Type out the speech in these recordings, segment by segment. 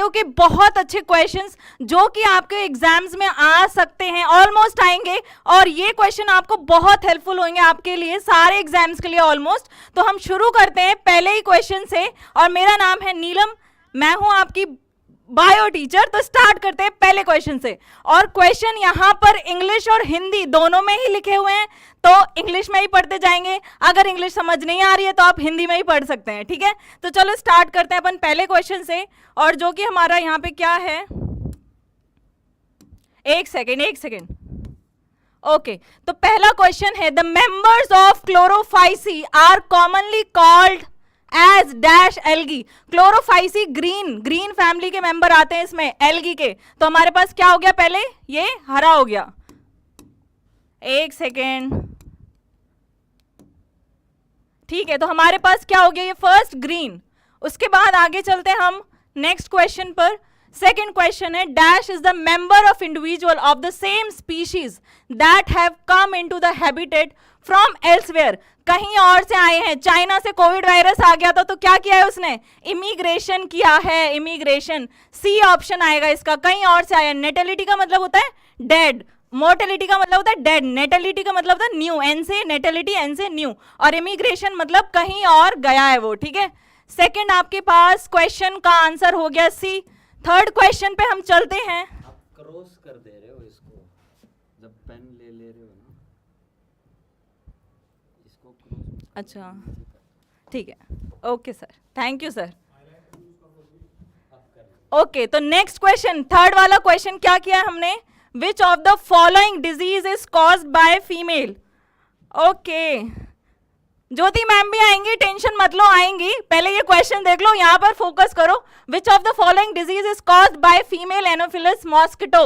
Bio के बहुत अच्छे क्वेश्चंस जो कि आपके एग्जाम्स में आ सकते हैं, ऑलमोस्ट आएंगे, और ये क्वेश्चन आपको बहुत हेल्पफुल होंगे आपके लिए सारे एग्जाम्स के लिए ऑलमोस्ट। तो हम शुरू करते हैं पहले ही क्वेश्चन से, और मेरा नाम है नीलम, मैं हूं आपकी बायो टीचर। तो स्टार्ट करते हैं पहले क्वेश्चन से, और क्वेश्चन यहाँ पर इंग्लिश और हिंदी दोनों में ही लिखे हुए हैं, तो इंग्लिश में ही पढ़ते जाएंगे। अगर इंग्लिश समझ नहीं आ रही है तो आप हिंदी में ही पढ़ सकते हैं, ठीक है। तो चलो स्टार्ट करते हैं अपन पहले क्वेश्चन से, और जो कि हमारा यहाँ पे क्या है, एक सेकेंड। ओके, तो पहला क्वेश्चन है, the members of chlorophyceae are commonly called as dash algae. Chlorophyceae green family के मेंबर आते हैं इसमें, एल्गी के। तो हमारे पास क्या हो गया, पहले ये हरा हो गया, एक सेकेंड, ठीक है। तो हमारे पास क्या हो गया, ये फर्स्ट ग्रीन। उसके बाद आगे चलते हैं हम नेक्स्ट क्वेश्चन पर। सेकेंड क्वेश्चन है, dash is the member of individual of the same species that have come into the habitat from elsewhere. कहीं और से आए हैं, चाइना से कोविड वायरस आ गया था तो क्या किया है उसने, इमिग्रेशन किया है, इमिग्रेशन। सी ऑप्शन आएगा इसका, कहीं और से आया। नेटेलिटी का मतलब होता है डेड, मोर्टेलिटी का मतलब होता है डेड, नेटेलिटी का मतलब होता है न्यू, एन से नेटेलिटी, एन से न्यू, और इमिग्रेशन मतलब कहीं और गया है वो, ठीक है। सेकंड आपके पास क्वेश्चन का आंसर हो गया सी। थर्ड क्वेश्चन पे हम चलते हैं। आप क्रॉस कर दे रहे हो इसको, जब पेन ले रहे हो ना, इसको क्रॉस। अच्छा ठीक है, okay sir, thank you sir. Okay, तो नेक्स्ट क्वेश्चन, थर्ड वाला क्वेश्चन क्या किया है हमने, विच of the following disease is caused by female. Okay, Jyoti ma'am भी आएंगी, टेंशन मत लो, आएंगी। पहले ये क्वेश्चन देख लो, यहां पर फोकस करो। विच of the following disease is caused by female Anopheles mosquito.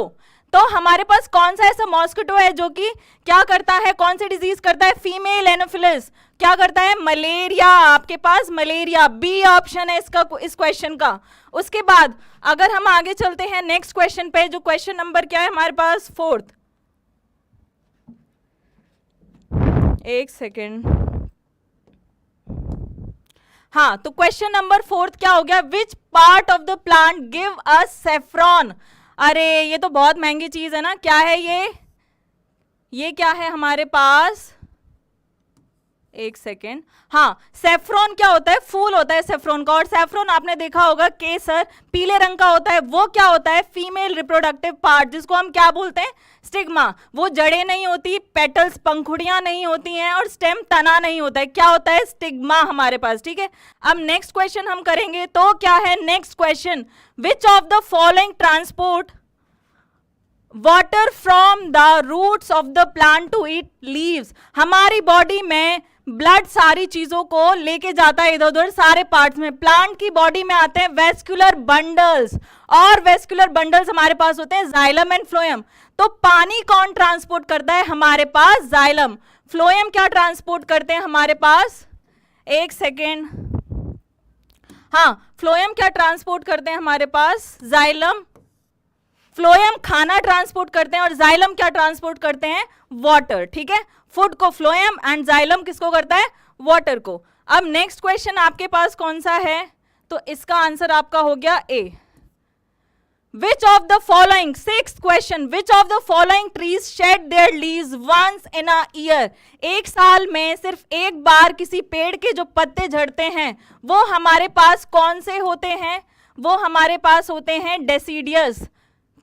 तो हमारे पास कौन सा ऐसा मॉस्किटो है जो कि क्या करता है, कौन सी डिजीज करता है, फीमेल एनोफिलस क्या करता है, मलेरिया। आपके पास मलेरिया, बी ऑप्शन है इसका, इस क्वेश्चन का। उसके बाद अगर हम आगे चलते हैं नेक्स्ट क्वेश्चन पे, जो क्वेश्चन नंबर क्या है हमारे पास, फोर्थ, एक सेकेंड, हाँ। तो क्वेश्चन नंबर फोर्थ क्या हो गया, which part of the plant give us saffron. अरे ये तो बहुत महंगी चीज है ना, क्या है ये क्या है हमारे पास, एक सेकेंड, हाँ। सेफ्रॉन क्या होता है, फूल होता है सेफ्रॉन का, और सेफ्रॉन आपने देखा होगा केसर पीले रंग का होता है, वो क्या होता है, फीमेल रिप्रोडक्टिव पार्ट, जिसको हम क्या बोलते हैं, स्टिग्मा। वो जड़ें नहीं होती, पेटल्स पंखुड़ियां नहीं होती हैं, और स्टेम तना नहीं होता है, क्या होता है, स्टिग्मा हमारे पास, ठीक है। अब नेक्स्ट क्वेश्चन हम करेंगे, तो क्या है next question, which of the following transport water from the roots of the plant to it leaves. हमारी बॉडी में ब्लड सारी चीजों को लेके जाता है इधर उधर सारे पार्ट्स में। प्लांट की बॉडी में आते हैं वेस्कुलर बंडल्स, और वेस्कुलर बंडल्स हमारे पास होते हैं जाइलम एंड फ्लोएम। तो पानी कौन ट्रांसपोर्ट करता है हमारे पास, जाइलम। फ्लोएम क्या ट्रांसपोर्ट करते हैं हमारे पास, एक सेकेंड, हाँ। फ्लोएम क्या ट्रांसपोर्ट करते हैं हमारे पास, जाइलम। फ्लोएम खाना ट्रांसपोर्ट करते हैं, और जाइलम क्या ट्रांसपोर्ट करते हैं, वाटर, ठीक है। फूड को फ्लोएम एंड जाइलम किसको करता है, वाटर को। अब नेक्स्ट क्वेश्चन आपके पास कौन सा है, तो इसका आंसर आपका हो गया A. Which of the following, sixth question, which of the following trees shed their leaves once in a year. एक साल में सिर्फ एक बार किसी पेड़ के जो पत्ते झड़ते हैं वो हमारे पास कौन से होते हैं, वो हमारे पास होते हैं डेसीडियस।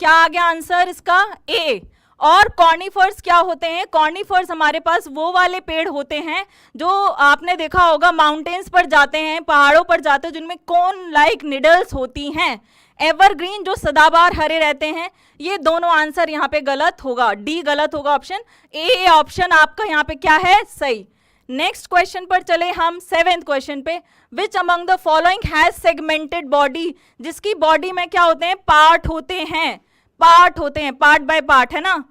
क्या आ गया आंसर इसका, ए। और कॉर्निफर्स क्या होते हैं, कॉर्निफर्स हमारे पास वो वाले पेड़ होते हैं जो आपने देखा होगा माउंटेन्स पर जाते हैं, पहाड़ों पर जाते हैं, जिनमें कोन लाइक निडल्स होती हैं। एवरग्रीन जो सदाबहार हरे रहते हैं। ये दोनों आंसर यहाँ पे गलत होगा, डी गलत होगा, ऑप्शन ए ऑप्शन आपका यहाँ पे क्या है, सही। नेक्स्ट क्वेश्चन पर चले हम, सेवेंथ क्वेश्चन पे, विच among the following has segmented body. जिसकी बॉडी में क्या होते हैं, पार्ट होते हैं, पार्ट होते हैं, पार्ट बाय पार्ट, है ना।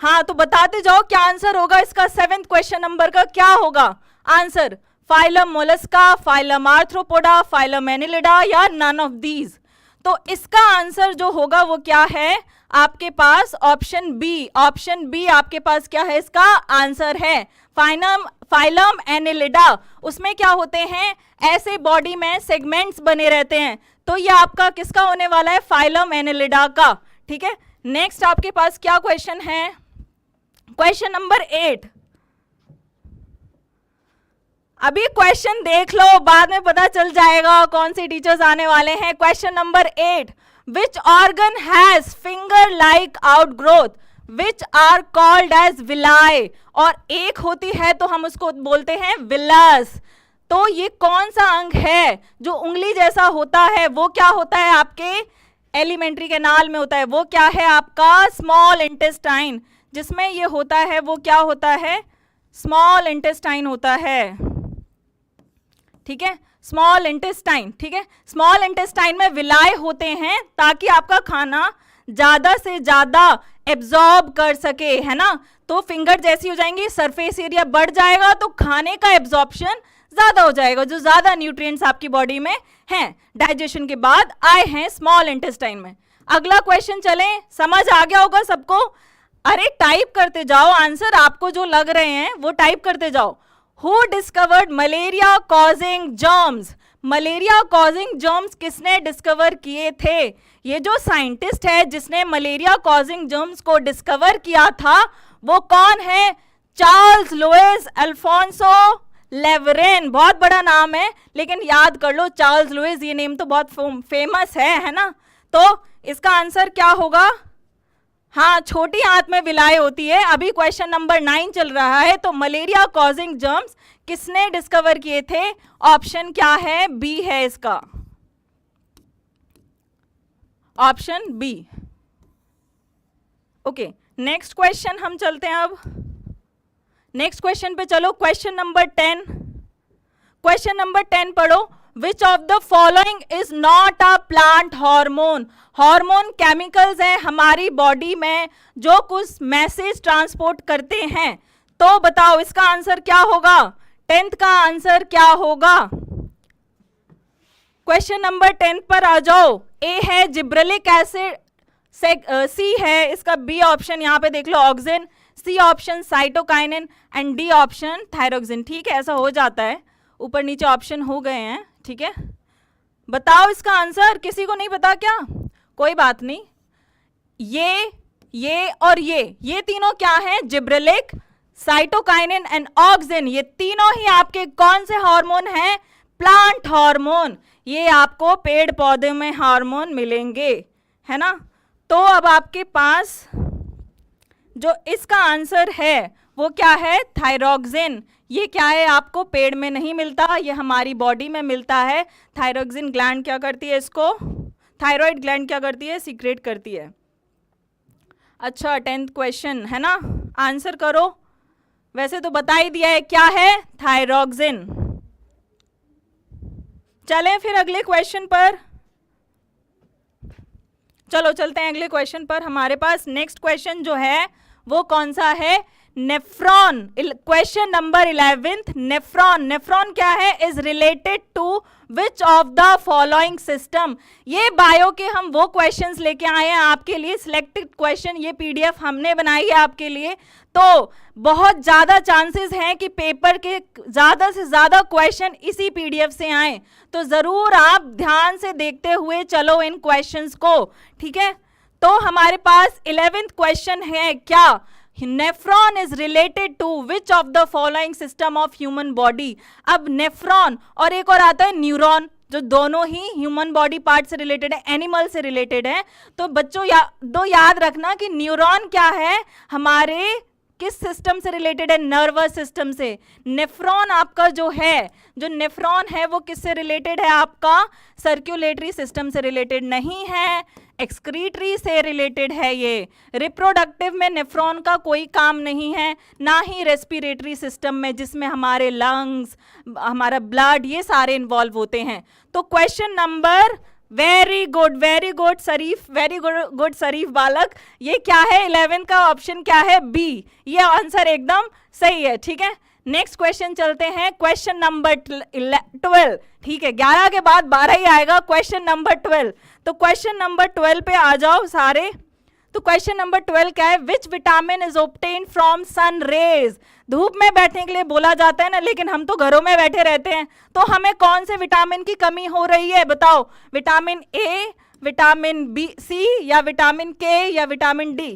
हाँ, तो बताते जाओ क्या आंसर होगा इसका, सेवेंथ क्वेश्चन नंबर का क्या होगा answer, phylum Mollusca, phylum arthropoda, phylum Annelida, या नन ऑफ दीज। तो इसका आंसर जो होगा वो क्या है, आपके पास ऑप्शन बी आपके पास क्या है, इसका आंसर है फाइलम एनेलिडा। उसमें क्या होते हैं, ऐसे बॉडी में सेगमेंट्स बने रहते हैं, तो ये आपका किसका होने वाला है, फाइलम एनेलिडा का। ठीक है, नेक्स्ट आपके पास क्या क्वेश्चन है, क्वेश्चन नंबर 8। अभी क्वेश्चन देख लो, बाद में पता चल जाएगा कौन से टीचर्स आने वाले हैं। Question number 8, which organ has finger like outgrowth which are called as villi, और एक होती है तो हम उसको बोलते हैं विलस। तो ये कौन सा अंग है जो उंगली जैसा होता है, वो क्या होता है आपके एलिमेंट्री के नाल में होता है, वो क्या है आपका स्मॉल इंटेस्टाइन। जिसमें ये होता है वो क्या होता है, स्मॉल इंटेस्टाइन होता है। ठीक है, स्मॉल इंटेस्टाइन। ठीक है, स्मॉल इंटेस्टाइन में विलाय होते हैं ताकि आपका खाना ज्यादा से ज्यादा एब्जॉर्ब कर सके, है ना। तो फिंगर जैसी हो जाएंगी, सरफेस एरिया बढ़ जाएगा, तो खाने का एब्जॉर्प्शन ज्यादा हो जाएगा, जो ज्यादा न्यूट्रिएंट्स आपकी बॉडी में हैं डाइजेशन के बाद आए हैं स्मॉल इंटेस्टाइन में। अगला क्वेश्चन चले, समझ आ गया होगा सबको। अरे टाइप करते जाओ, आंसर आपको जो लग रहे हैं वो टाइप करते जाओ। Who discovered malaria causing germs? Malaria causing germs किसने डिस्कवर किए थे? ये जो साइंटिस्ट है जिसने मलेरिया कॉजिंग जर्म्स को डिस्कवर किया था वो कौन है? Charles Louis Alphonse Laveran. बहुत बड़ा नाम है लेकिन याद कर लो चार्ल्स लुइस, ये नेम तो बहुत फेमस है ना। तो इसका आंसर क्या होगा? हाँ, छोटी आंत में विलाय होती है। अभी क्वेश्चन नंबर 9 चल रहा है। तो मलेरिया कॉजिंग जर्म्स किसने डिस्कवर किए थे? ऑप्शन क्या है? बी है इसका, option B. Okay, next question हम चलते हैं। अब नेक्स्ट क्वेश्चन पे चलो, क्वेश्चन नंबर 10। क्वेश्चन नंबर 10 पढ़ो। Which of the following is not a plant hormone? Hormone chemicals हैं हमारी बॉडी में जो कुछ मैसेज ट्रांसपोर्ट करते हैं। तो बताओ इसका आंसर क्या होगा? 10th का आंसर क्या होगा? क्वेश्चन नंबर 10 पर आ जाओ। ए है जिब्रेलिक एसिड, सी है इसका बी ऑप्शन, यहां पे देख लो auxin, C option cytokinin and D option thyroxine. ठीक है, ऐसा हो जाता है, ऊपर नीचे ऑप्शन हो गए हैं। ठीक है, बताओ इसका आंसर। किसी को नहीं पता क्या? कोई बात नहीं। ये और ये तीनों क्या है? Gibberellic, cytokinin and auxin. ये तीनों ही आपके कौन से हार्मोन हैं? Plant hormone. ये आपको पेड़ पौधे में हार्मोन मिलेंगे, है ना। तो अब आपके पास जो इसका आंसर है वो क्या है? थायरोक्सिन। ये क्या है? आपको पेड़ में नहीं मिलता, ये हमारी बॉडी में मिलता है। थायरोक्सिन ग्लैंड क्या करती है इसको? थायराइड ग्लैंड क्या करती है? सीक्रेट करती है। अच्छा, 10th क्वेश्चन है ना, आंसर करो। वैसे तो बता ही दिया है क्या है, थायरोक्सिन। चलें फिर अगले क्वेश्चन पर। चलो चलते हैं अगले क्वेश्चन पर। हमारे पास नेक्स्ट क्वेश्चन जो है वो कौन सा है? Nephron. Question number 11, nephron. Nephron क्या है? Is related to which of the following system. ये बायो के हम वो क्वेश्चंस लेके आए हैं आपके लिए, सिलेक्टेड क्वेश्चन। ये पीडीएफ हमने बनाई है आपके लिए। तो बहुत ज्यादा चांसेस हैं कि पेपर के ज्यादा से ज्यादा क्वेश्चन इसी पीडीएफ से आए, तो जरूर आप ध्यान से देखते हुए चलो इन क्वेश्चंस को। ठीक है, तो हमारे पास 11th क्वेश्चन है क्या? Nephron is related to which of the following system of human body. अब नेफ्रॉन और एक और आता है न्यूरॉन, जो दोनों ही ह्यूमन बॉडी पार्ट से रिलेटेड है, एनिमल से रिलेटेड है। तो बच्चों याद रखना कि न्यूरॉन क्या है, हमारे किस सिस्टम से रिलेटेड है? नर्वस सिस्टम से। नेफ्रॉन आपका जो नेफ्रॉन है वो किससे रिलेटेड है? आपका सर्कुलेटरी सिस्टम से रिलेटेड नहीं है, एक्सक्रीटरी से रिलेटेड है। ये रिप्रोडक्टिव में नेफ्रॉन का कोई काम नहीं है, ना ही रेस्पिरेटरी सिस्टम में जिसमें हमारे लंग्स, हमारा ब्लड, ये सारे इन्वॉल्व होते हैं। तो क्वेश्चन नंबर, वेरी गुड शरीफ, वेरी गुड शरीफ बालक। ये क्या है? 11 का ऑप्शन क्या है? बी। ये आंसर एकदम सही है। ठीक है, नेक्स्ट क्वेश्चन चलते हैं। Question number 12। ठीक है, 11 के बाद 12 ही आएगा। Question number 12। तो क्वेश्चन नंबर 12 पे आ जाओ सारे। तो क्वेश्चन नंबर 12 क्या है, which vitamin is obtain from sun rays. धूप में बैठने के लिए बोला जाता है ना, लेकिन हम तो घरों में बैठे रहते हैं, तो हमें कौन से विटामिन की कमी हो रही है बताओ, vitamin A, vitamin B C, या विटामिन के, या विटामिन डी।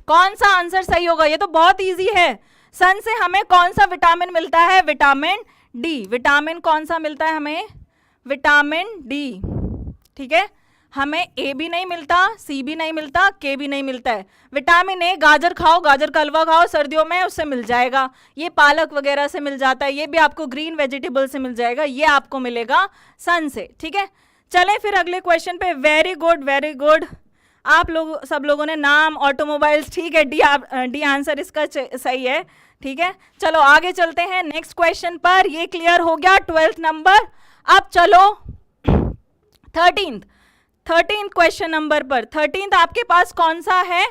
कौन सा आंसर सही होगा, ये तो बहुत इजी है। सन से हमें कौन सा विटामिन मिलता है, विटामिन डी। विटामिन कौन सा मिलता है हमें, विटामिन डी, ठीक है। हमें ए भी नहीं मिलता, सी भी नहीं मिलता, के भी नहीं मिलता है। विटामिन ए गाजर खाओ, गाजर का हलवा खाओ सर्दियों में, उससे मिल जाएगा। ये पालक वगैरह से मिल जाता है, ये भी आपको ग्रीन वेजिटेबल से मिल जाएगा, ये आपको मिलेगा सन से, ठीक है। चलें फिर अगले क्वेश्चन पे। वेरी गुड वेरी गुड, आप लोग सब लोगों ने नाम ऑटोमोबाइल्स, ठीक है, डी आंसर इसका सही है, ठीक है। चलो आगे चलते हैं नेक्स्ट क्वेश्चन पर। ये क्लियर हो गया 12th नंबर। अब चलो 13th क्वेश्चन नंबर पर। 13th आपके पास कौन सा है,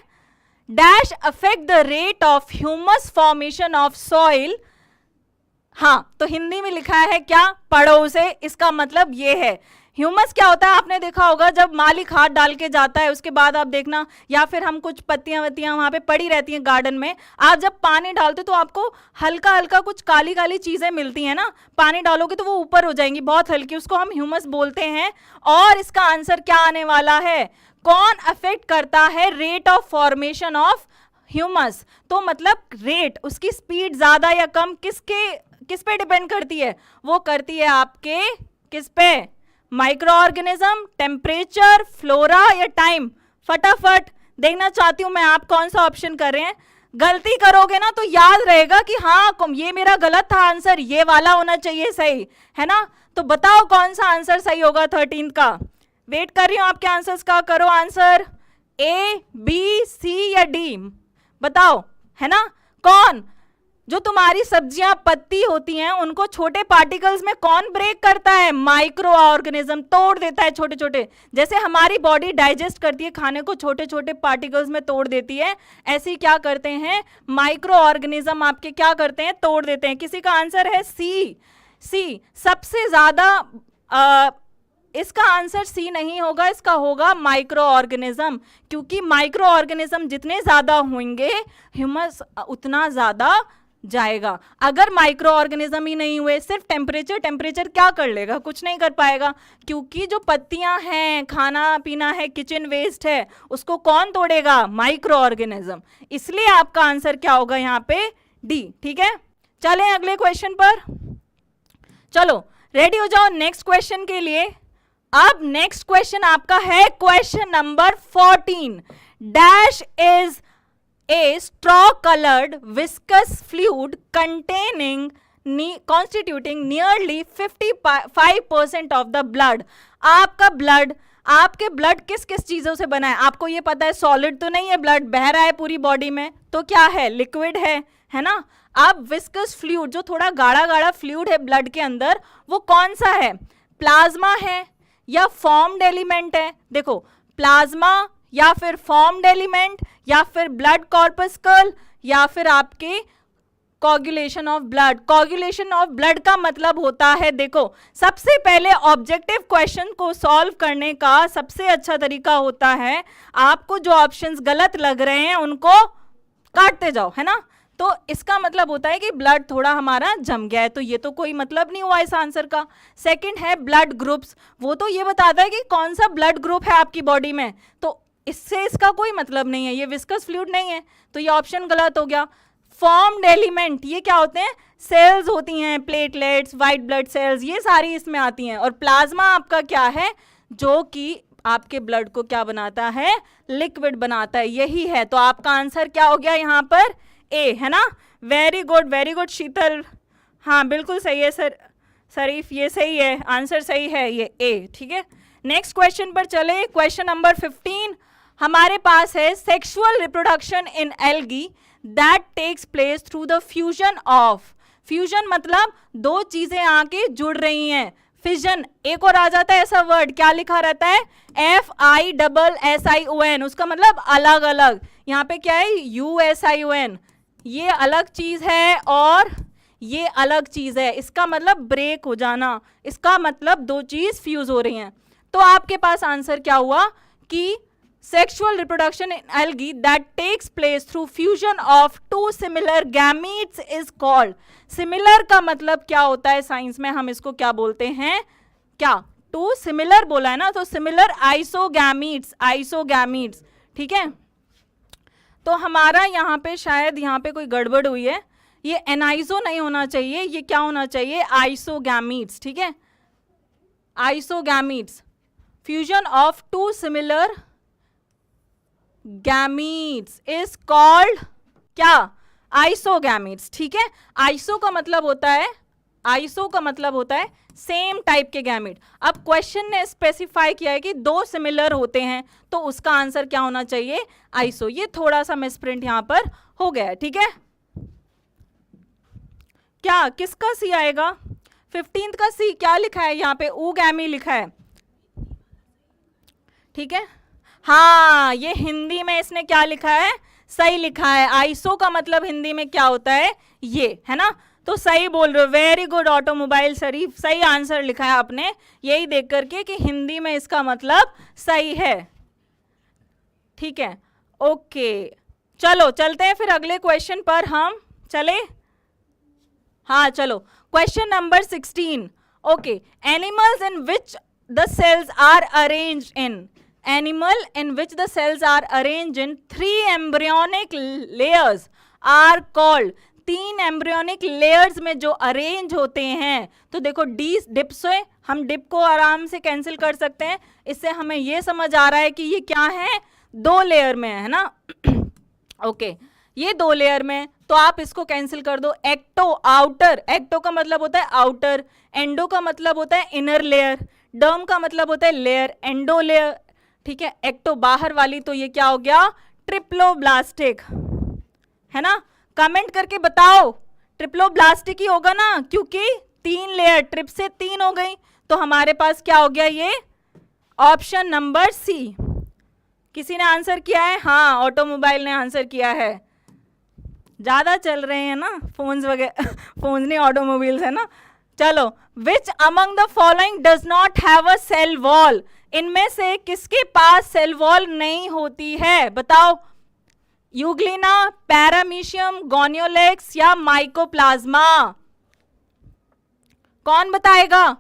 dash affect the rate of humus formation of soil. हाँ, तो हिंदी में लिखा है क्या, पढ़ो उसे। इसका मतलब ये है, ह्यूमस क्या होता है, आपने देखा होगा जब माली खाद डाल के जाता है, उसके बाद आप देखना, या फिर हम कुछ पत्तियां वत्तियां वहां पे पड़ी रहती हैं गार्डन में, आप जब पानी डालते तो आपको हल्का हल्का कुछ काली काली चीजें मिलती हैं ना, पानी डालोगे तो वो ऊपर हो जाएंगी बहुत हल्की, उसको हम ह्यूमस बोलते हैं। और इसका आंसर क्या आने वाला है, कौन अफेक्ट करता है rate of formation of humus. तो मतलब रेट, उसकी स्पीड ज्यादा या कम किस पे डिपेंड करती है, वो करती है आपके किस पे, माइक्रो ऑर्गेनिज्म, टेम्परेचर, फ्लोरा या टाइम। फटाफट देखना चाहती हूं मैं आप कौन सा ऑप्शन कर रहे हैं। गलती करोगे ना तो याद रहेगा कि हाँ ये मेरा गलत था आंसर, ये वाला होना चाहिए सही, है ना। तो बताओ कौन सा आंसर सही होगा 13th का। वेट कर रही हूं आपके आंसर्स का, करो आंसर, ए, बी, सी या डी, बताओ, है ना। कौन, जो तुम्हारी सब्जियां पत्ती होती हैं उनको छोटे पार्टिकल्स में कौन ब्रेक करता है, माइक्रो ऑर्गेनिज्म तोड़ देता है छोटे छोटे। जैसे हमारी बॉडी डाइजेस्ट करती है खाने को, छोटे छोटे पार्टिकल्स में तोड़ देती है, ऐसे ही क्या करते हैं माइक्रो ऑर्गेनिज्म आपके क्या करते हैं, तोड़ देते हैं। किसी का आंसर है सी सबसे ज्यादा। इसका आंसर सी नहीं होगा, इसका होगा माइक्रो ऑर्गेनिज्म, क्योंकि माइक्रो ऑर्गेनिज्म जितने ज्यादा होंगे ह्यूमस उतना ज्यादा जाएगा। अगर माइक्रो ऑर्गेनिज्म ही नहीं हुए, सिर्फ टेम्परेचर क्या कर लेगा, कुछ नहीं कर पाएगा, क्योंकि जो पत्तियां हैं, खाना पीना है, किचन वेस्ट है, उसको कौन तोड़ेगा, माइक्रो ऑर्गेनिज्म। इसलिए आपका आंसर क्या होगा यहाँ पे, डी, ठीक है। चलें अगले क्वेश्चन पर, चलो रेडी हो जाओ नेक्स्ट क्वेश्चन के लिए। अब नेक्स्ट क्वेश्चन आपका है question number 14, dash is a straw colored viscous fluid constituting nearly 55% of the blood। आपके ब्लड किस किस चीजों से बना है, आपको ये पता है, सॉलिड तो नहीं है, ब्लड बह रहा है पूरी बॉडी में, तो क्या है, लिक्विड है ना। अब विस्कस फ्लूइड, जो थोड़ा गाढ़ा गाढ़ा फ्लूइड है ब्लड के अंदर, वो कौन सा है, प्लाज्मा है या फॉर्म्ड एलिमेंट है। देखो, प्लाज्मा या फिर फॉर्म्ड एलिमेंट या फिर ब्लड कॉर्पस्कल या फिर आपके coagulation of blood. Coagulation of blood का मतलब होता है, देखो सबसे पहले ऑब्जेक्टिव क्वेश्चन को सॉल्व करने का सबसे अच्छा तरीका होता है, आपको जो ऑप्शंस गलत लग रहे हैं उनको काटते जाओ, है ना। तो इसका मतलब होता है कि ब्लड थोड़ा हमारा जम गया है, तो ये तो कोई मतलब नहीं हुआ इस आंसर का। सेकंड है ब्लड ग्रुप्स, वो तो ये बताता है कि कौन सा ब्लड ग्रुप है आपकी बॉडी में, तो इससे इसका कोई मतलब नहीं है, ये विस्कस फ्लूइड नहीं है, तो ये ऑप्शन गलत हो गया। फॉर्म्ड एलिमेंट, ये क्या होते हैं, सेल्स होती हैं, प्लेटलेट्स, वाइट ब्लड सेल्स, ये सारी इसमें आती हैं। और प्लाज्मा आपका क्या है, जो कि आपके ब्लड को क्या बनाता है, लिक्विड बनाता है, यही है। तो आपका आंसर क्या हो गया यहाँ पर, ए, है ना। वेरी गुड शीतल, हाँ बिल्कुल सही है सर, शरीफ ये सही है, आंसर सही है ये ए, ठीक है। नेक्स्ट क्वेश्चन पर चले, क्वेश्चन नंबर 15 हमारे पास है, sexual reproduction in algae that takes place through the fusion of. Fusion मतलब दो चीजें आके जुड़ रही हैं, फिजन एक और आ जाता है ऐसा वर्ड, क्या लिखा रहता है, FISSION, उसका मतलब अलग अलग। यहाँ पे क्या है, USION, ये अलग चीज है और ये अलग चीज है, इसका मतलब ब्रेक हो जाना, इसका मतलब दो चीज फ्यूज हो रही हैं। तो आपके पास आंसर क्या हुआ कि sexual reproduction in algae that takes place through fusion of two similar gametes is called. Similar का मतलब क्या होता है साइंस में, हम इसको क्या बोलते हैं, क्या टू सिमिलर बोला है ना, तो सिमिलर आइसोगैमीट्स, आइसोगैमीट्स, ठीक है। तो हमारा यहाँ पे शायद यहाँ पे कोई गड़बड़ हुई है, ये एनाइजो नहीं होना चाहिए, ये क्या होना चाहिए, आइसोगैमीट्स, ठीक है, isogametes, fusion of two similar gametes is called क्या, आइसोगैमीट्स, ठीक है। आइसो का मतलब होता है, आइसो का मतलब होता है सेम टाइप के गैमीट। अब क्वेश्चन ने स्पेसिफाई किया है कि दो सिमिलर होते हैं, तो उसका आंसर क्या होना चाहिए, आइसो। ये थोड़ा सा मिसप्रिंट यहां पर हो गया है, ठीक है। क्या किसका सी आएगा, 15th का सी क्या लिखा है यहाँ पे, ऊगैमी लिखा है, ठीक है। हाँ, ये हिंदी में इसने क्या लिखा है, सही लिखा है। आइसो का मतलब हिंदी में क्या होता है, ये है ना, तो सही बोल रहे हो, वेरी गुड ऑटोमोबाइल शरीफ, सही आंसर लिखा है आपने, यही देख करके कि हिंदी में इसका मतलब सही है, ठीक है। ओके, चलो चलते हैं फिर अगले क्वेश्चन पर हम चले। हाँ चलो, question number 16। Okay, animals in which the cells are arranged in, animal in which the cells are arranged in 3 embryonic layers are called, 3 embryonic layers में जो अरेंज होते हैं, तो देखो डिप से हम डिप को आराम से कैंसिल कर सकते हैं, इससे हमें ये समझ आ रहा है कि ये क्या है, 2 लेयर में है ना। ओके, ये 2 लेयर में, तो आप इसको कैंसिल कर दो, एक्टो आउटर, एक्टो का मतलब होता है आउटर, एंडो का मतलब होता है इनर लेयर, डर्म का मतलब होता है लेयर, एंडो लेयर, ठीक है। एक्टो बाहर वाली, तो ये क्या हो गया, ट्रिप्लोब्लास्टिक, है ना। कमेंट करके बताओ, ट्रिप्लोब्लास्टिक ही होगा ना, क्योंकि 3 लेयर, ट्रिप से 3 हो गई, तो हमारे पास क्या हो गया, ये ऑप्शन नंबर सी। किसी ने आंसर किया है, हाँ ऑटोमोबाइल ने आंसर किया है, ज्यादा चल रहे हैं ना फोन्स वगैरह, फोन्स नहीं ऑटोमोबाइल्स है ना। चलो, which among the following does not have a cell wall, इनमें से किसके पास सेल वॉल नहीं होती है, बताओ। यूग्लिना, पैरामीशियम, गोनियोलेक्स या माइकोप्लाज्मा, कौन बताएगा।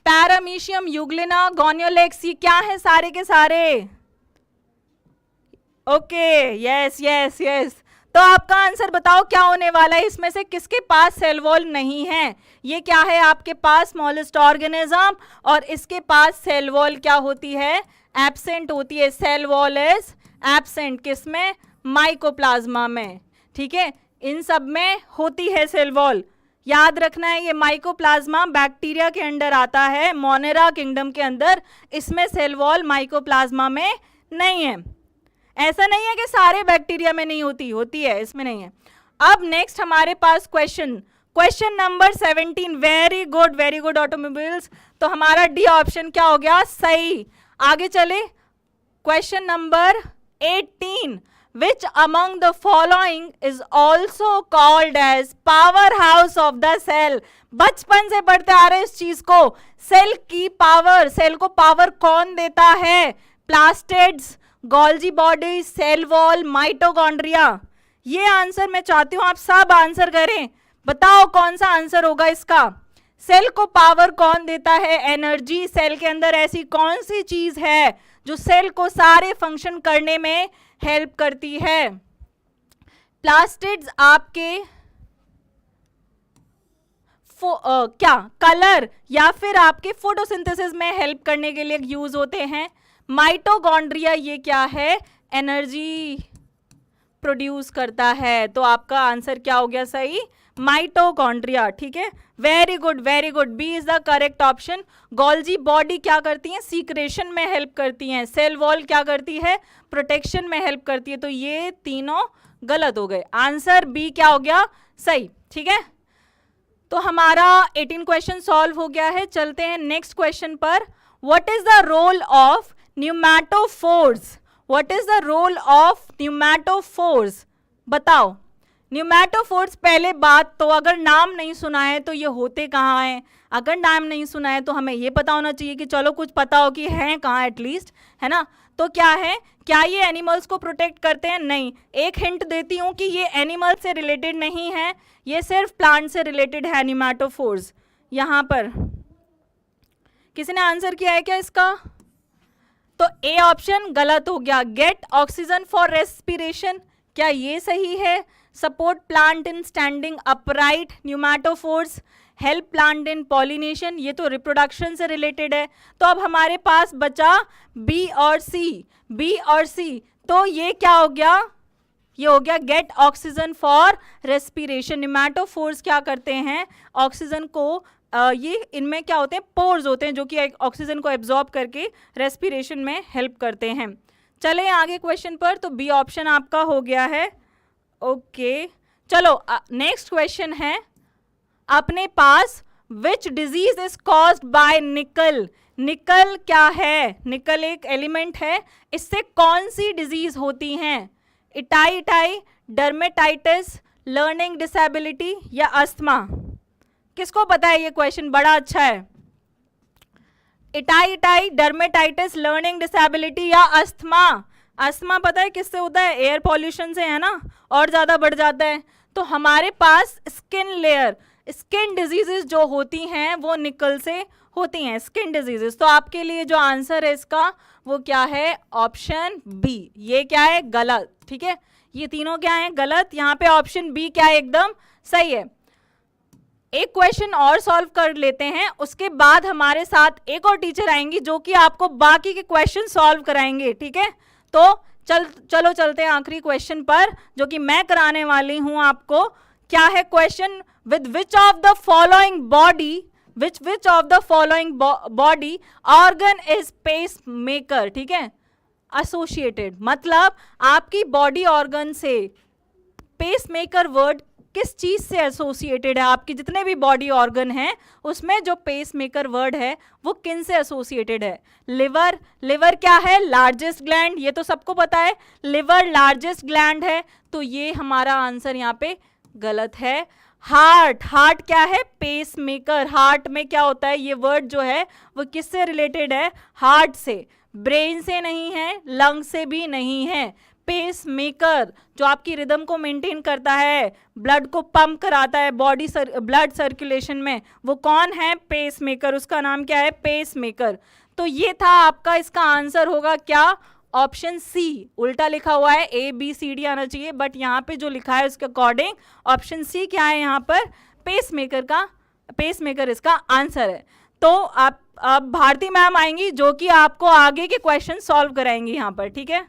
पैरामीशियम, यूग्लिना, गोनियोलेक्स, ये क्या है सारे के सारे। ओके, यस यस यस, तो आपका आंसर बताओ क्या होने वाला है, इसमें से किसके पास सेल वॉल नहीं है। ये क्या है आपके पास, स्मॉलेस्ट ऑर्गेनिज्म, और इसके पास सेल वॉल क्या होती है, एब्सेंट होती है, सेल वॉल इज एब्सेंट, किसमें, माइकोप्लाज्मा में, ठीक है। इन सब में होती है सेल वॉल, याद रखना है। ये माइकोप्लाज्मा बैक्टीरिया के अंडर आता है, मोनेरा किंगडम के अंदर, इसमें सेल वॉल माइकोप्लाज्मा में नहीं है। ऐसा नहीं है कि सारे बैक्टीरिया में नहीं होती, होती है, इसमें नहीं है। अब नेक्स्ट हमारे पास question number 17, very good automobiles, तो हमारा डी ऑप्शन क्या हो गया, सही। आगे चले, question number 18, which among the following is also called as power house of the cell. बचपन से पढ़ते आ रहे इस चीज को, सेल की पावर, सेल को पावर कौन देता है, plastids, Golgi body, cell wall, mitochondria. ये आंसर मैं चाहती हूं आप सब आंसर करें, बताओ कौन सा आंसर होगा इसका। सेल को पावर कौन देता है, एनर्जी। सेल के अंदर ऐसी कौन सी चीज है जो सेल को सारे फंक्शन करने में हेल्प करती है। प्लास्टिड्स आपके क्या कलर या फिर आपके फोटोसिंथेसिस में हेल्प करने के लिए यूज होते हैं। माइटोकॉन्ड्रिया ये क्या है, एनर्जी प्रोड्यूस करता है, तो आपका आंसर क्या हो गया सही, माइटोकॉन्ड्रिया, ठीक है। Very good, B is the correct option. Golgi body क्या करती है, सीक्रेशन में हेल्प करती हैं। सेल वॉल क्या करती है, प्रोटेक्शन में हेल्प करती है। तो ये तीनों गलत हो गए, आंसर बी क्या हो गया सही, ठीक है। तो हमारा 18 क्वेश्चन सॉल्व हो गया है। चलते हैं नेक्स्ट क्वेश्चन पर। What is the role of pneumatophores, what is the role of pneumatophores, बताओ। न्यूमैटोफोर्स, पहले बात तो अगर नाम नहीं सुना है तो ये होते कहाँ हैं, अगर नाम नहीं सुना है तो हमें ये पता होना चाहिए कि चलो कुछ पता हो कि हैं कहाँ एटलीस्ट, है ना। तो क्या है, क्या ये एनिमल्स को प्रोटेक्ट करते हैं? नहीं। एक हिंट देती हूँ कि ये एनिमल से रिलेटेड नहीं है, ये सिर्फ प्लांट से रिलेटेड है न्यूमैटोफोर्स। यहाँ पर किसी ने आंसर किया है क्या इसका? तो ए ऑप्शन गलत हो गया। गेट ऑक्सीजन फॉर रेस्पिरेशन, क्या ये सही है? Support plant in standing upright, pneumatophores help plant in pollination, ये तो रिप्रोडक्शन से रिलेटेड है। तो अब हमारे पास बचा बी और सी, बी और सी। तो ये क्या हो गया? ये हो गया gate oxygen for respiration. Pneumatophores क्या करते हैं? ऑक्सीजन को ये इनमें क्या होते हैं, पोर्स होते हैं जो कि ऑक्सीजन को एब्जॉर्ब करके रेस्पिरेशन में हेल्प करते हैं। चले आगे क्वेश्चन पर। तो बी ऑप्शन आपका हो गया है। ओके चलो नेक्स्ट क्वेश्चन है अपने पास, which disease is caused by nickel. Nickel क्या है? निकल एक एलिमेंट है, इससे कौन सी डिजीज होती हैं? Itai itai, dermatitis, learning disability या अस्थमा? किसको पता है? ये क्वेश्चन बड़ा अच्छा है। Itai itai, dermatitis, learning disability या अस्थमा? अस्थमा पता है किससे होता है? एयर पॉल्यूशन से, है ना, और ज़्यादा बढ़ जाता है। तो हमारे पास स्किन लेयर, स्किन डिजीजेस जो होती हैं वो निकल से होती हैं, स्किन डिजीजेस। तो आपके लिए जो आंसर है इसका वो क्या है? Option B. ये क्या है? गलत। ठीक है, ये तीनों क्या है? गलत। यहाँ पे ऑप्शन बी क्या है? एकदम सही है। एक क्वेश्चन और सॉल्व कर लेते हैं, उसके बाद हमारे साथ एक और टीचर आएंगी जो कि आपको बाकी के क्वेश्चन सॉल्व कराएंगे। ठीक है, तो चलो चलते हैं आखिरी क्वेश्चन पर जो कि मैं कराने वाली हूं आपको। क्या है question? With which of the following body, which of the following body organ is pace maker. ठीक है, एसोसिएटेड, मतलब आपकी बॉडी ऑर्गन से पेस मेकर वर्ड किस चीज से एसोसिएटेड है? आपके जितने भी बॉडी ऑर्गन हैं उसमें जो पेस मेकर वर्ड है वो किन से एसोसिएटेड है? लिवर, लिवर क्या है? लार्जेस्ट ग्लैंड, ये तो सबको पता है, लिवर लार्जेस्ट ग्लैंड है, तो ये हमारा आंसर यहाँ पे गलत है। हार्ट, हार्ट क्या है? Pace maker. हार्ट में क्या होता है? ये वर्ड जो है वो किससे रिलेटेड है? हार्ट से। ब्रेन से नहीं है, लंग से भी नहीं है। पेस मेकर जो आपकी रिदम को मेंटेन करता है, ब्लड को पंप कराता है बॉडी ब्लड सर्कुलेशन में, वो कौन है? Pace maker. उसका नाम क्या है? Pace maker. तो ये था आपका, इसका आंसर होगा क्या? Option C. उल्टा लिखा हुआ है, ए बी सी डी आना चाहिए, बट यहाँ पे जो लिखा है उसके अकॉर्डिंग ऑप्शन सी क्या है? यहाँ पर पेस मेकर का, पेस मेकर इसका आंसर है। तो आप अब भारती मैम आएंगी जो कि आपको आगे के क्वेश्चन सॉल्व कराएंगी यहाँ पर। ठीक है,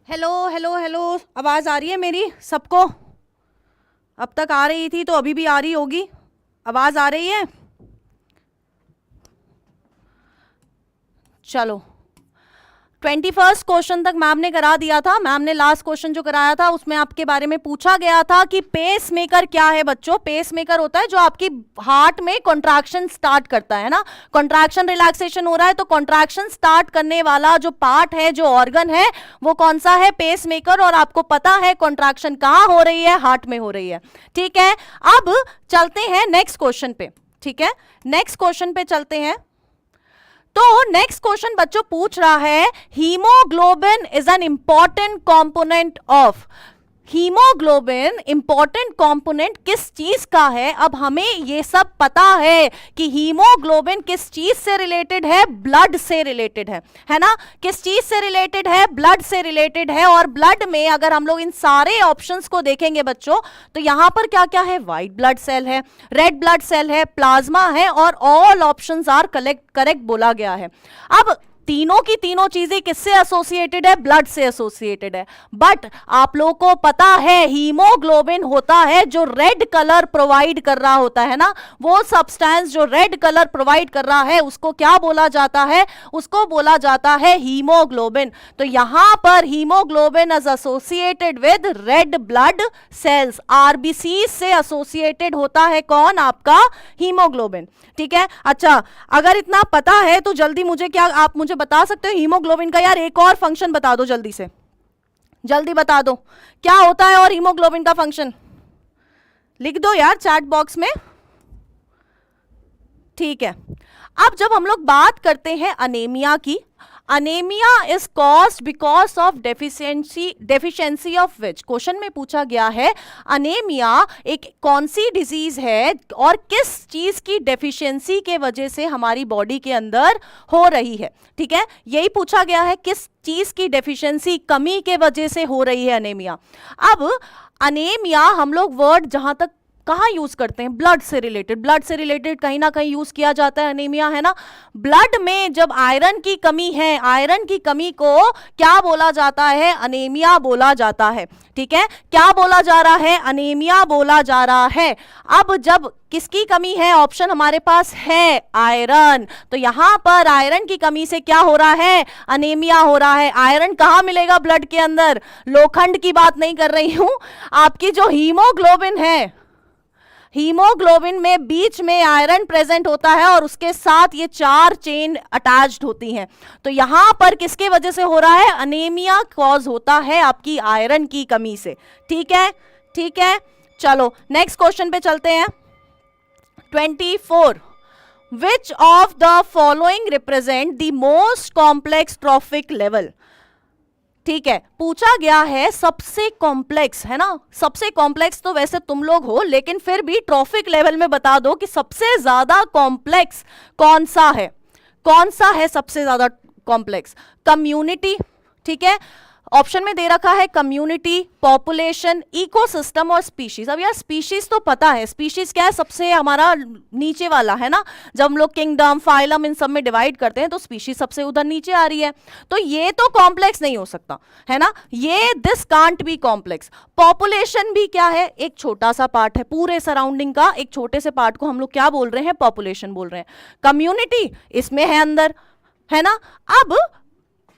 हेलो हेलो हेलो, आवाज़ आ रही है मेरी सबको? अब तक आ रही थी तो अभी भी आ रही होगी। आवाज़ आ रही है? चलो, 21 क्वेश्चन तक मैम ने करा दिया था। मैम ने लास्ट क्वेश्चन जो कराया था उसमें आपके बारे में पूछा गया था कि पेस मेकर क्या है बच्चों। पेस मेकर होता है जो आपकी हार्ट में कॉन्ट्रैक्शन स्टार्ट करता है ना, कॉन्ट्रैक्शन रिलैक्सेशन हो रहा है तो कॉन्ट्रैक्शन स्टार्ट करने वाला जो पार्ट है, जो ऑर्गन है, वो कौन सा है? Pace maker. और आपको पता है कॉन्ट्रैक्शन कहाँ हो रही है? हार्ट में हो रही है। ठीक है, अब चलते हैं नेक्स्ट क्वेश्चन पे। ठीक है, नेक्स्ट क्वेश्चन पे चलते हैं। तो नेक्स्ट क्वेश्चन बच्चों पूछ रहा है, haemoglobin is an important component of. Haemoglobin important component किस चीज का है? अब हमें ये सब पता है कि हीमोग्लोबिन किस चीज से रिलेटेड है, ब्लड से रिलेटेड है ना? किस चीज से रिलेटेड है? ब्लड से रिलेटेड है। और ब्लड में अगर हम लोग इन सारे ऑप्शंस को देखेंगे बच्चों, तो यहां पर क्या क्या है? व्हाइट ब्लड सेल है, रेड ब्लड सेल है, प्लाज्मा है, और ऑल ऑप्शंस आर करेक्ट बोला गया है। अब तीनों की तीनों चीजें किससे एसोसिएटेड है? ब्लड से एसोसिएटेड है। बट आप लोगों को पता है हीमोग्लोबिन होता है जो रेड कलर प्रोवाइड कर रहा होता है ना, वो सब्सटेंस जो रेड कलर प्रोवाइड कर रहा है उसको क्या बोला जाता है? उसको बोला जाता है हीमोग्लोबिन। तो यहां पर haemoglobin is associated with red blood cells, RBC से एसोसिएटेड होता है कौन? आपका हीमोग्लोबिन। ठीक है, अच्छा अगर इतना पता है तो जल्दी मुझे क्या आप मुझे बता सकते हो हीमोग्लोबिन का? यार एक और फंक्शन बता दो, जल्दी से जल्दी बता दो क्या होता है और हीमोग्लोबिन का फंक्शन लिख दो यार चैट बॉक्स में। ठीक है, अब जब हम लोग बात करते हैं अनेमिया की, anaemia is caused because of deficiency of which, question में पूछा गया है अनेमिया एक कौन सी डिजीज है और किस चीज की डेफिशिएंसी के वजह से हमारी बॉडी के अंदर हो रही है। ठीक है, यही पूछा गया है, किस चीज की डेफिशिएंसी, कमी के वजह से हो रही है अनेमिया। अब अनेमिया हम लोग वर्ड जहां तक कहाँ यूज करते हैं? ब्लड से रिलेटेड, ब्लड से रिलेटेड कहीं ना कहीं यूज किया जाता है अनीमिया, है ना? ब्लड में जब आयरन की कमी है, आयरन की कमी को क्या बोला जाता है? अनीमिया बोला जाता है। ठीक है, क्या बोला जा रहा है? अनीमिया बोला जा रहा है। अब जब किसकी कमी है? ऑप्शन हमारे पास है आयरन, तो यहां पर आयरन की कमी से क्या हो रहा है? अनीमिया हो रहा है। आयरन कहां मिलेगा ब्लड के अंदर? लोखंड की बात नहीं कर रही हूं, आपकी जो हीमोग्लोबिन है, हीमोग्लोबिन में बीच में आयरन प्रेजेंट होता है और उसके साथ ये 4 चेन अटैच्ड होती हैं। तो यहां पर किसके वजह से हो रहा है? अनीमिया कॉज होता है आपकी आयरन की कमी से। ठीक है, ठीक है, चलो नेक्स्ट क्वेश्चन पे चलते हैं। 24, विच of the following represent the most complex trophic level? ठीक है, पूछा गया है सबसे कॉम्प्लेक्स, है ना? सबसे कॉम्प्लेक्स तो वैसे तुम लोग हो, लेकिन फिर भी ट्रॉफिक लेवल में बता दो कि सबसे ज्यादा कॉम्प्लेक्स कौन सा है? कौन सा है सबसे ज्यादा कॉम्प्लेक्स? कम्युनिटी, ठीक है, ऑप्शन में दे रखा है कम्युनिटी, पॉपुलेशन, इकोसिस्टम और स्पीशीज। अब यार स्पीशीज तो पता है, स्पीशीज क्या है? सबसे हमारा नीचे वाला, है ना? जब हम लोग किंगडम, फाइलम इन सब में डिवाइड करते हैं तो स्पीशीज सबसे उधर नीचे आ रही है, तो ये तो कॉम्प्लेक्स नहीं हो सकता, है ना? ये this can't be complex. Population भी क्या है? एक छोटा सा पार्ट है, पूरे सराउंडिंग का एक छोटे से पार्ट को हम लोग क्या बोल रहे हैं? पॉपुलेशन बोल रहे हैं। कम्युनिटी इसमें है अंदर, है ना? अब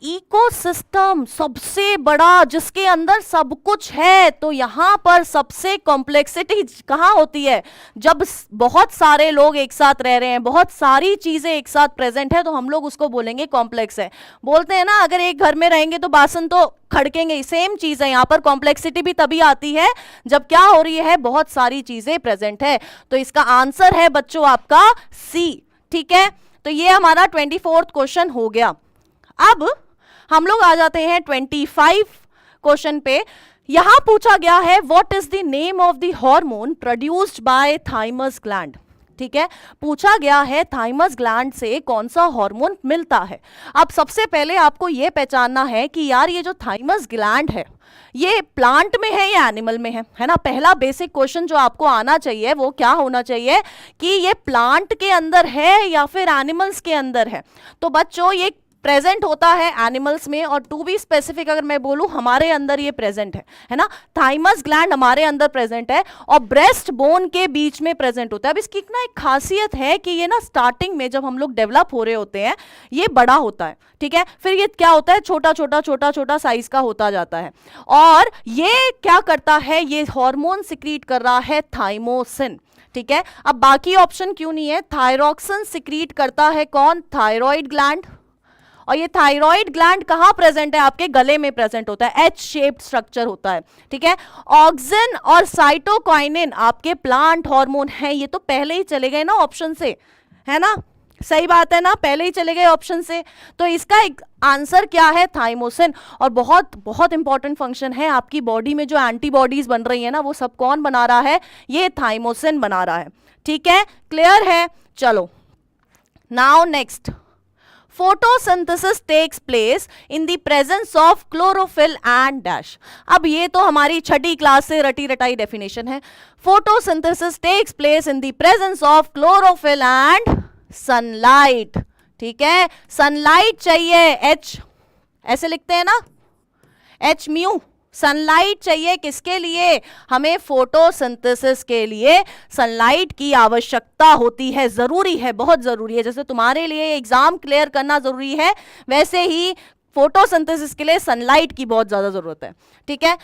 इकोसिस्टम सबसे बड़ा, जिसके अंदर सब कुछ है, तो यहां पर सबसे कॉम्प्लेक्सिटी कहां होती है? जब बहुत सारे लोग एक साथ रह रहे हैं, बहुत सारी चीजें एक साथ प्रेजेंट है, तो हम लोग उसको बोलेंगे कॉम्प्लेक्स है। बोलते हैं ना, अगर एक घर में रहेंगे तो बासन तो खड़केंगे, सेम चीज है। यहां पर कॉम्प्लेक्सिटी भी तभी आती है जब क्या हो रही है? बहुत सारी चीजें प्रेजेंट है। तो इसका आंसर है बच्चों आपका सी। ठीक है, तो ये हमारा 24th क्वेश्चन हो गया। अब हम लोग आ जाते हैं 25 क्वेश्चन पे। यहां पूछा गया है what is the name of the hormone produced by thymus gland. ठीक है, पूछा गया है थाइमस ग्लैंड से कौन सा हार्मोन मिलता है। अब सबसे पहले आपको यह पहचानना है कि यार ये जो थाइमस ग्लैंड है ये प्लांट में है या एनिमल में है ना? पहला बेसिक क्वेश्चन जो आपको आना चाहिए वो क्या होना चाहिए कि ये प्लांट के अंदर है या फिर एनिमल्स के अंदर है। तो बच्चों ये प्रेजेंट होता है एनिमल्स में, और टू बी स्पेसिफिक अगर मैं बोलूं हमारे अंदर ये प्रेजेंट है ना? थाइमस ग्लैंड हमारे अंदर प्रेजेंट है और ब्रेस्ट बोन के बीच में प्रेजेंट होता है। अब इसकी ना एक खासियत है कि ये ना स्टार्टिंग में जब हम लोग डेवलप हो रहे होते हैं ये बड़ा होता है, ठीक है, फिर ये क्या होता है? छोटा छोटा छोटा छोटा साइज का होता जाता है। और ये क्या करता है? ये हार्मोन सिक्रीट कर रहा है थाइमोसिन। ठीक है, अब बाकी ऑप्शन क्यों नहीं है? थायरॉक्सिन सिक्रीट करता है कौन? Thyroid gland. और ये थायराइड ग्लैंड कहां प्रेजेंट है? आपके गले में प्रेजेंट होता है, एच शेप्ड स्ट्रक्चर होता है। ठीक है, ऑक्सिन और साइटोकाइनिन आपके प्लांट हार्मोन है। ये तो पहले ही चले गए ना ऑप्शन से, है ना? सही बात है ना, पहले ही चले गए ऑप्शन से। तो इसका एक आंसर क्या है, थाइमोसिन। और बहुत बहुत इंपॉर्टेंट फंक्शन है, आपकी बॉडी में जो एंटीबॉडीज बन रही है ना, वो सब कौन बना रहा है, ये थाइमोसिन बना रहा है। ठीक है, क्लियर है। चलो now next, photosynthesis takes place in the presence of chlorophyll and dash. अब ये तो हमारी छठी क्लास से रटी रटाई डेफिनेशन है। Photosynthesis takes place in the presence of chlorophyll and sunlight. ठीक है, सनलाइट चाहिए, एच ऐसे लिखते हैं ना, एच म्यू। सनलाइट चाहिए किसके लिए, हमें फोटोसिंथेसिस के लिए सनलाइट की आवश्यकता होती है, जरूरी है, बहुत जरूरी है। जैसे तुम्हारे लिए एग्जाम क्लियर करना जरूरी है, वैसे ही फोटोसिंथेसिस के लिए सनलाइट की बहुत ज्यादा जरूरत है। ठीक है,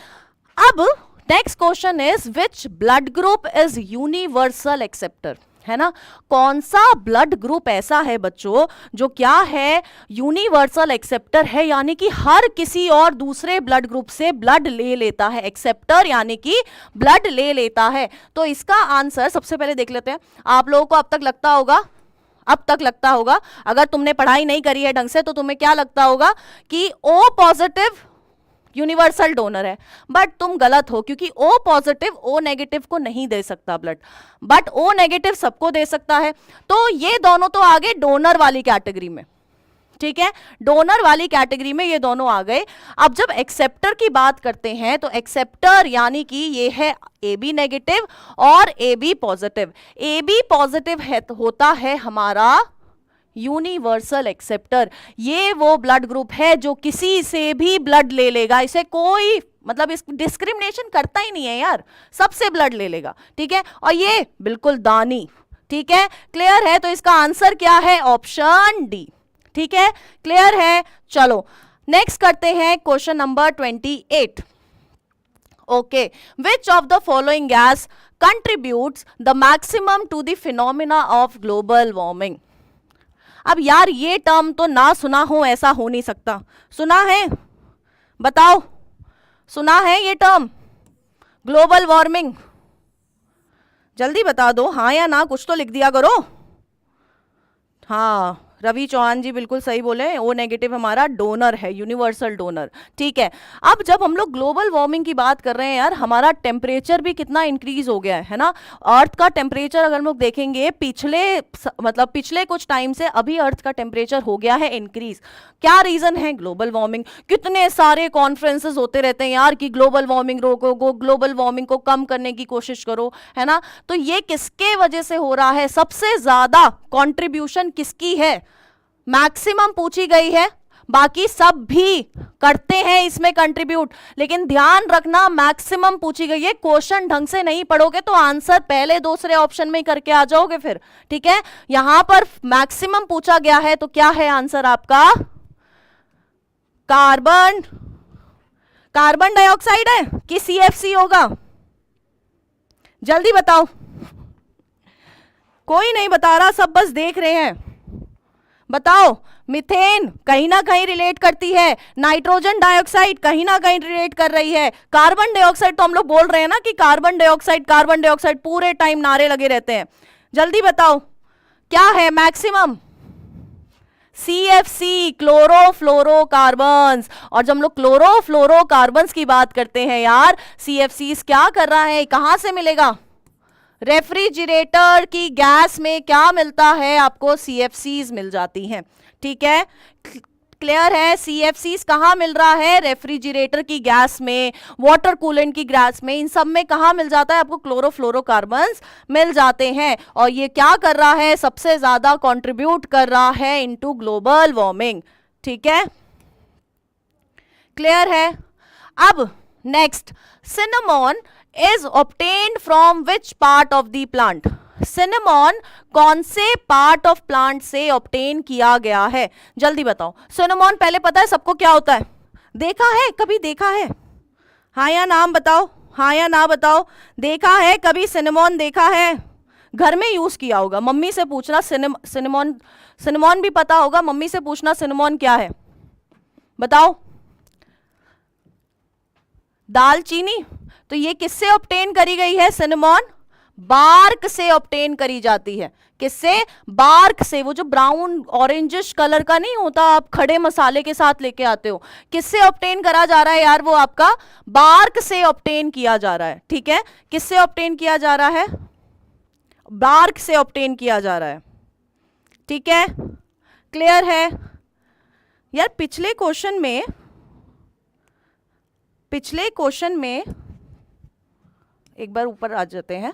अब next question is which blood group is universal acceptor, है ना। कौन सा ब्लड ग्रुप ऐसा है बच्चों जो क्या है, यूनिवर्सल एक्सेप्टर है, यानी कि हर किसी और दूसरे ब्लड ग्रुप से ब्लड ले लेता है। एक्सेप्टर यानी कि ब्लड ले लेता है। तो इसका आंसर सबसे पहले देख लेते हैं। आप लोगों को अब तक लगता होगा, अगर तुमने पढ़ाई नहीं करी है ढंग से, तो तुम्हें क्या लगता होगा कि O पॉजिटिव यूनिवर्सल डोनर है, बट तुम गलत हो, क्योंकि O पॉजिटिव O नेगेटिव को नहीं दे सकता ब्लड, बट O नेगेटिव सबको दे सकता है। तो ये दोनों तो आ गए डोनर वाली कैटेगरी में। ठीक है, डोनर वाली कैटेगरी में ये दोनों आ गए। अब जब एक्सेप्टर की बात करते हैं, तो एक्सेप्टर यानी कि ये है AB नेगेटिव और AB पॉजिटिव। AB पॉजिटिव होता है हमारा यूनिवर्सल एक्सेप्टर। ये वो ब्लड ग्रुप है जो किसी से भी ब्लड ले लेगा, इसे कोई मतलब इस डिस्क्रिमिनेशन करता ही नहीं है यार, सबसे ब्लड ले लेगा। ठीक है, और ये बिल्कुल दानी। ठीक है, क्लियर है। तो इसका आंसर क्या है, ऑप्शन डी। ठीक है, क्लियर है। चलो नेक्स्ट करते हैं question number 28। Okay, which of the following gas contributes the maximum to the phenomena of global warming. अब यार ये टर्म तो ना सुना हो ऐसा हो नहीं सकता, सुना है, बताओ, सुना है ये टर्म ग्लोबल वार्मिंग? जल्दी बता दो, हाँ या ना, कुछ तो लिख दिया करो। हाँ, रवि चौहान जी बिल्कुल सही बोले, O नेगेटिव हमारा डोनर है, यूनिवर्सल डोनर। ठीक है, अब जब हम लोग ग्लोबल वार्मिंग की बात कर रहे हैं यार, हमारा टेम्परेचर भी कितना इंक्रीज हो गया है ना। अर्थ का टेम्परेचर अगर हम लोग देखेंगे पिछले कुछ टाइम से अभी अर्थ का टेम्परेचर हो गया है इंक्रीज। क्या रीजन है, ग्लोबल वार्मिंग। कितने सारे कॉन्फ्रेंसेस होते रहते हैं यार कि ग्लोबल वार्मिंग रोको, ग्लोबल वार्मिंग को कम करने की कोशिश करो, है ना। तो ये किसके वजह से हो रहा है, सबसे ज्यादा कॉन्ट्रीब्यूशन किसकी है, मैक्सिमम पूछी गई है, बाकी सब भी करते हैं इसमें कंट्रीब्यूट, लेकिन ध्यान रखना मैक्सिमम पूछी गई है। क्वेश्चन ढंग से नहीं पढ़ोगे तो आंसर पहले दूसरे ऑप्शन में ही करके आ जाओगे फिर। ठीक है, यहां पर मैक्सिमम पूछा गया है, तो क्या है आंसर आपका, कार्बन डाइऑक्साइड है कि CFC होगा, जल्दी बताओ। कोई नहीं बता रहा, सब बस देख रहे हैं, बताओ। मीथेन कहीं ना कहीं रिलेट करती है, नाइट्रोजन डाइऑक्साइड कहीं ना कहीं रिलेट कर रही है, कार्बन डाइऑक्साइड तो हम लोग बोल रहे हैं ना कि कार्बन डाइऑक्साइड पूरे टाइम नारे लगे रहते हैं। जल्दी बताओ क्या है मैक्सिमम, CFC क्लोरोफ्लोरोकार्बन्स। और जब हम लोग क्लोरोफ्लोरोकार्बन्स की बात करते हैं यार, CFCs क्या कर रहा है, कहां से मिलेगा, रेफ्रिजरेटर की गैस में क्या मिलता है आपको, CFCs मिल जाती हैं। ठीक है, क्लियर है। CFCs कहां मिल रहा है, रेफ्रिजरेटर की गैस में, वाटर कूलेंट की गैस में, इन सब में कहां मिल जाता है आपको, क्लोरोफ्लोरोकार्बन्स मिल जाते हैं। और ये क्या कर रहा है, सबसे ज्यादा कंट्रीब्यूट कर रहा है इनटू ग्लोबल वार्मिंग। ठीक है, क्लियर है। अब next, cinnamon is obtained from which part of the plant. Cinnamon कौन से पार्ट ऑफ प्लांट से ऑब्टेन किया गया है, जल्दी बताओ। सिनेमॉन पहले पता है सबको क्या होता है, देखा है, कभी देखा है, हाँ या नाम बताओ, हाँ या ना बताओ। देखा है कभी सिनेमॉन, देखा है, घर में यूज किया होगा, मम्मी से पूछना, सिनेमॉन भी पता होगा, मम्मी से पूछना सिनेमॉन क्या है, बताओ। दालचीनी, तो ये किससे ऑब्टेन करी गई है सिनेमॉन, बार्क से ऑब्टेन करी जाती है। किससे? बार्क से। वो जो ब्राउन ऑरेंजिश कलर का नहीं होता, आप खड़े मसाले के साथ लेके आते हो, किससे ऑब्टेन करा जा रहा है यार? वो आपका बार्क से ऑब्टेन किया जा रहा है। ठीक है, किससे ऑब्टेन किया जा रहा है? बार्क से ऑब्टेन किया जा रहा है। ठीक है, क्लियर है यार? पिछले क्वेश्चन में एक बार ऊपर आ जाते हैं,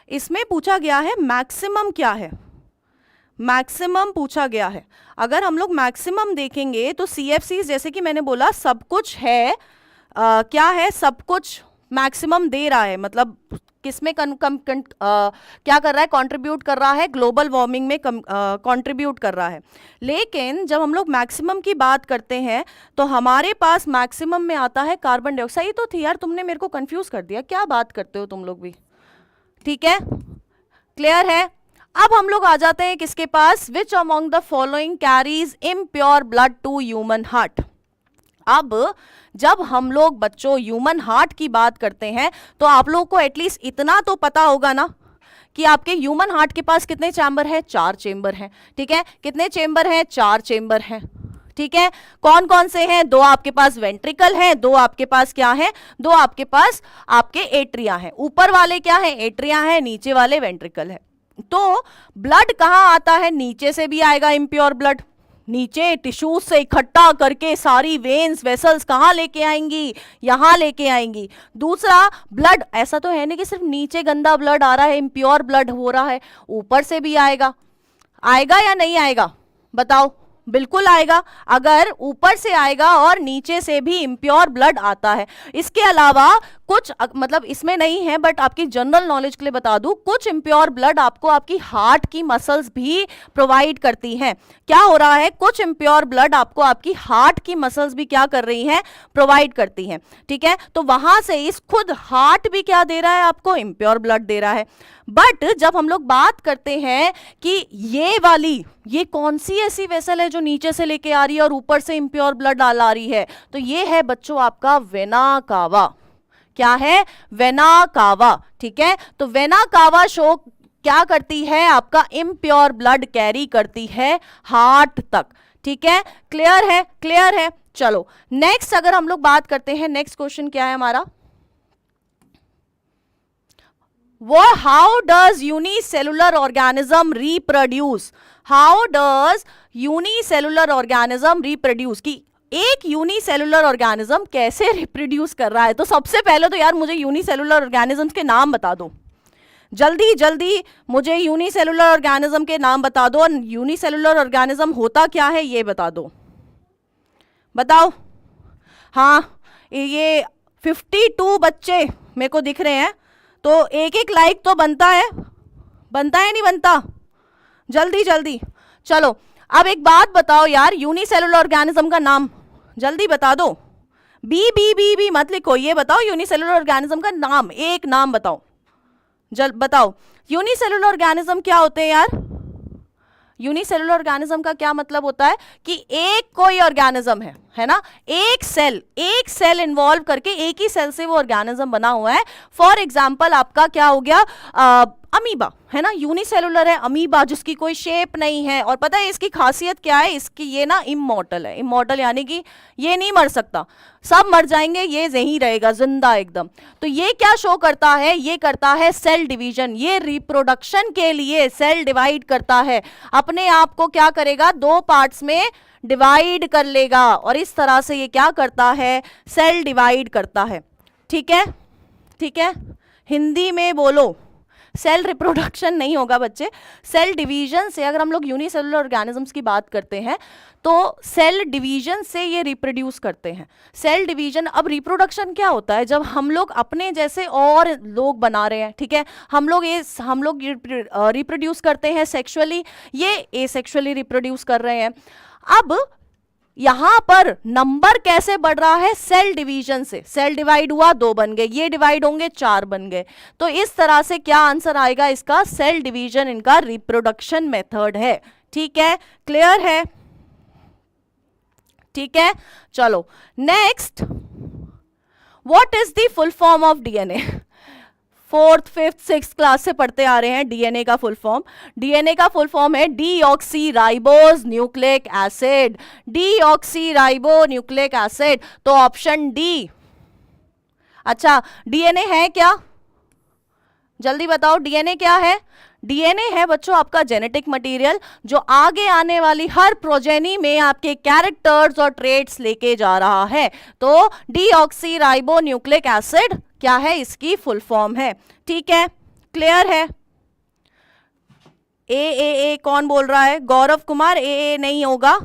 इसमें पूछा गया है मैक्सिमम क्या है, मैक्सिमम पूछा गया है। अगर हम लोग मैक्सिमम देखेंगे तो CFCs जैसे कि मैंने बोला सब कुछ है, क्या है, सब कुछ मैक्सिमम दे रहा है, मतलब किसमें क्या कर रहा है? कंट्रीब्यूट कर रहा है, ग्लोबल वार्मिंग में कंट्रीब्यूट कर रहा है। लेकिन जब हम लोग मैक्सिमम की बात करते हैं तो हमारे पास मैक्सिमम में आता है कार्बन डाइऑक्साइड। ये तो थी यार, तुमने मेरे को कंफ्यूज कर दिया, क्या बात करते हो तुम लोग भी। ठीक है, क्लियर है? अब हम लोग आ जाते हैं किसके पास? Which among the following carries impure blood to human heart. अब जब हम लोग बच्चों ह्यूमन हार्ट की बात करते हैं तो आप लोगों को एटलीस्ट इतना तो पता होगा ना कि आपके ह्यूमन हार्ट के पास कितने चैम्बर हैं? 4 चैम्बर हैं। ठीक है, कितने चैम्बर हैं? 4 चैम्बर हैं। ठीक है, कौन कौन से हैं? 2 आपके पास वेंट्रिकल हैं, 2 आपके पास क्या है? 2 आपके पास आपके एट्रिया हैं। ऊपर वाले क्या है? एट्रिया है, नीचे वाले वेंट्रिकल है। तो ब्लड कहां आता है? नीचे से भी आएगा इम्प्योर ब्लड, नीचे टिश्यूज से इकट्ठा करके सारी वेन्स वेसल्स कहां लेके आएंगी? यहां लेके आएंगी। दूसरा, ब्लड ऐसा तो है नहीं कि सिर्फ नीचे गंदा ब्लड आ रहा है, इम्प्योर ब्लड हो रहा है, ऊपर से भी आएगा। आएगा या नहीं आएगा? बताओ। बिल्कुल आएगा। अगर ऊपर से आएगा और नीचे से भी इम्प्योर ब्लड आता है। इसके अलावा कुछ मतलब इसमें नहीं है बट आपकी जनरल नॉलेज के लिए बता दूं, कुछ इम्प्योर ब्लड आपको आपकी हार्ट की मसल्स भी प्रोवाइड करती हैं। क्या हो रहा है? कुछ इम्प्योर ब्लड आपको आपकी हार्ट की मसल्स भी क्या कर रही हैं? प्रोवाइड करती हैं। ठीक है, तो वहां से इस खुद हार्ट भी क्या दे रहा है आपको? इम्प्योर ब्लड दे रहा है। बट जब हम लोग बात करते हैं कि ये कौन सी ऐसी वेसल है जो नीचे से लेके आ रही है और ऊपर से इम्प्योर ब्लड ला रही है, तो ये है बच्चों आपका वेना कावा। क्या है? Vena cava. ठीक है, तो वेना कावा शो क्या करती है? आपका इम्प्योर ब्लड कैरी करती है हार्ट तक। ठीक है, क्लियर है? क्लियर है। चलो नेक्स्ट अगर हम लोग बात करते हैं, नेक्स्ट क्वेश्चन क्या है हमारा? How does unicellular organism reproduce? How does unicellular organism reproduce? कि एक यूनिसेलुलर ऑर्गेनिज्म कैसे रिप्रोड्यूस कर रहा है? तो सबसे पहले तो यार मुझे यूनिसेलुलर ऑर्गेनिजम्स के नाम बता दो, जल्दी जल्दी मुझे यूनिसेलुलर ऑर्गेनिज्म के नाम बता दो, और यूनिसेलुलर ऑर्गेनिज्म होता क्या है ये बता दो। बताओ। हाँ, ये 52 बच्चे मेरे को दिख रहे हैं, तो एक एक लाइक तो बनता है नहीं बनता? जल्दी जल्दी। चलो अब एक बात बताओ यार, यूनिसेलुलर ऑर्गेनिज्म का नाम जल्दी बता दो। बी मत लिखो, ये बताओ यूनिसेलुलर ऑर्गेनिज्म का नाम, एक नाम बताओ। बताओ यूनिसेलुलर ऑर्गेनिज्म क्या होते हैं यार? यूनिसेलुलर ऑर्गेनिज्म का क्या मतलब होता है कि एक कोई ऑर्गेनिज्म है ना, एक सेल इन्वॉल्व करके एक ही सेल से वो ऑर्गेनिज्म बना हुआ है। फॉर एग्जांपल आपका क्या हो गया? अमीबा है ना, यूनिसेलुलर है अमीबा, जिसकी कोई शेप नहीं है। और पता है इसकी खासियत क्या है? इसकी ये ना इमॉर्टल है। इमॉर्टल यानी कि ये नहीं मर सकता, सब मर जाएंगे, ये यही रहेगा जिंदा एकदम। तो ये क्या शो करता है? ये करता है सेल डिवीजन। ये रिप्रोडक्शन के लिए सेल डिवाइड करता है, अपने आप को क्या करेगा? 2 पार्ट्स में डिवाइड कर लेगा, और इस तरह से ये क्या करता है? सेल डिवाइड करता है। ठीक है, ठीक है, हिंदी में बोलो। सेल रिप्रोडक्शन नहीं होगा बच्चे, सेल डिवीजन से। अगर हम लोग यूनिसेलुलर ऑर्गेनिजम्स की बात करते हैं तो सेल डिवीजन से ये रिप्रोड्यूस करते हैं। Cell division. अब रिप्रोडक्शन क्या होता है? जब हम लोग अपने जैसे और लोग बना रहे हैं, ठीक है, हम लोग रिप्रोड्यूस करते हैं सेक्सुअली, ये एसेक्सुअली रिप्रोड्यूस कर रहे हैं। अब यहां पर नंबर कैसे बढ़ रहा है? सेल डिवीजन से। सेल डिवाइड हुआ, 2 बन गए, ये डिवाइड होंगे, 4 बन गए। तो इस तरह से क्या आंसर आएगा इसका? सेल डिवीजन इनका रिप्रोडक्शन मेथड है। ठीक है, क्लियर है? ठीक है, चलो next. What is the full form of DNA? 4th 5th 6th class से पढ़ते आ रहे हैं डीएनए का फुल फॉर्म। डीएनए का फुल फॉर्म है deoxyribose nucleic acid, deoxyribo nucleic acid. तो ऑप्शन डी। अच्छा, डीएनए है क्या, जल्दी बताओ डीएनए क्या है? डीएनए है बच्चों आपका जेनेटिक मटेरियल जो आगे आने वाली हर प्रोजेनी में आपके कैरेक्टर्स और ट्रेट्स लेके जा रहा है। तो डीऑक्सीराइबो न्यूक्लिक एसिड क्या है, इसकी फुल फॉर्म है। ठीक है, क्लियर है? ए कौन बोल रहा है? गौरव कुमार। ए नहीं होगा,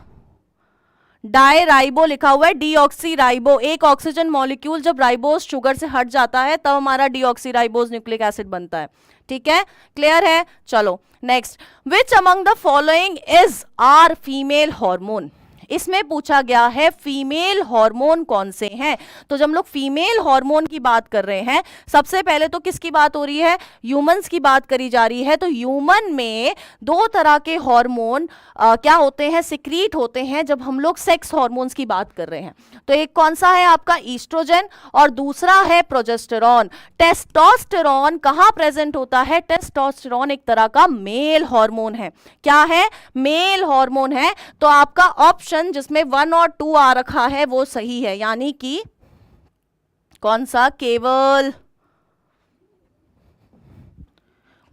डायराइबो लिखा हुआ है, डीऑक्सीराइबो। एक ऑक्सीजन मॉलिक्यूल जब राइबोज शुगर से हट जाता है तब हमारा डीऑक्सीराइबोज न्यूक्लिक एसिड बनता है। ठीक है, क्लियर है? चलो next, which among the following is are female hormone. इसमें पूछा गया है फीमेल हार्मोन कौन से हैं। तो जब हम लोग फीमेल हार्मोन की बात कर रहे हैं, सबसे पहले तो किसकी बात हो रही है? ह्यूमंस की बात करी जा रही है। तो ह्यूमन में दो तरह के हार्मोन क्या होते हैं, सिक्रीट होते हैं जब हम लोग सेक्स हार्मोन्स की बात कर रहे हैं। तो एक कौन सा है आपका? ईस्ट्रोजन, और दूसरा है प्रोजेस्टेरॉन। टेस्टोस्टेरॉन कहाँ प्रेजेंट होता है? टेस्टोस्टेरॉन एक तरह का मेल हार्मोन है। क्या है? मेल हार्मोन है। तो आपका ऑप्शन जिसमें 1 और 2 आ रखा है वो सही है, यानी कि कौन सा? केवल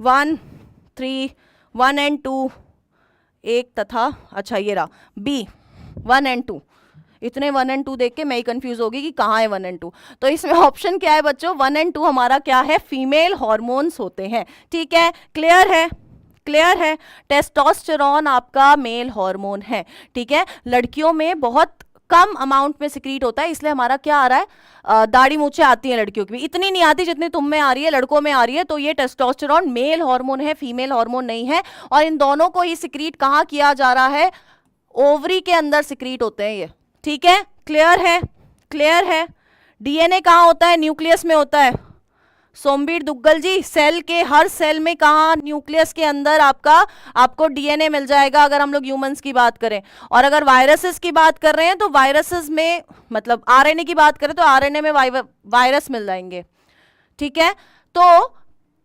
1 एंड 2 एक तथा, अच्छा ये रहा बी 1 एंड 2। इतने 1 एंड 2 देख के मैं ही कंफ्यूज होगी कि कहाँ है 1 एंड 2। तो इसमें ऑप्शन क्या है बच्चों? 1 एंड 2 हमारा क्या है? फीमेल हार्मोन्स होते हैं। ठीक है, क्लियर है? क्लियर है? टेस्टोस्टेरॉन आपका मेल हार्मोन है। ठीक है, लड़कियों में बहुत कम अमाउंट में सिक्रीट होता है, इसलिए हमारा क्या आ रहा है? दाढ़ी मूछें आती हैं लड़कियों की भी, इतनी नहीं आती जितनी तुम में आ रही है, लड़कों में आ रही है। तो ये टेस्टोस्टेरॉन मेल हार्मोन है, फीमेल हार्मोन नहीं है। और इन दोनों को ही सिक्रीट कहाँ किया जा रहा है? ओवरी के अंदर सिक्रीट होते हैं ये। ठीक है, क्लियर है? क्लियर है? डीएनए कहाँ होता है? न्यूक्लियस में होता है। सोमवीर दुग्गल जी, सेल के हर सेल में कहाँ? न्यूक्लियस के अंदर आपको डीएनए मिल जाएगा अगर हम लोग ह्यूमंस की बात करें। और अगर वायरसेस की बात कर रहे हैं तो वायरसेस में, मतलब आरएनए की बात करें तो आरएनए में वायरस मिल जाएंगे। ठीक है, तो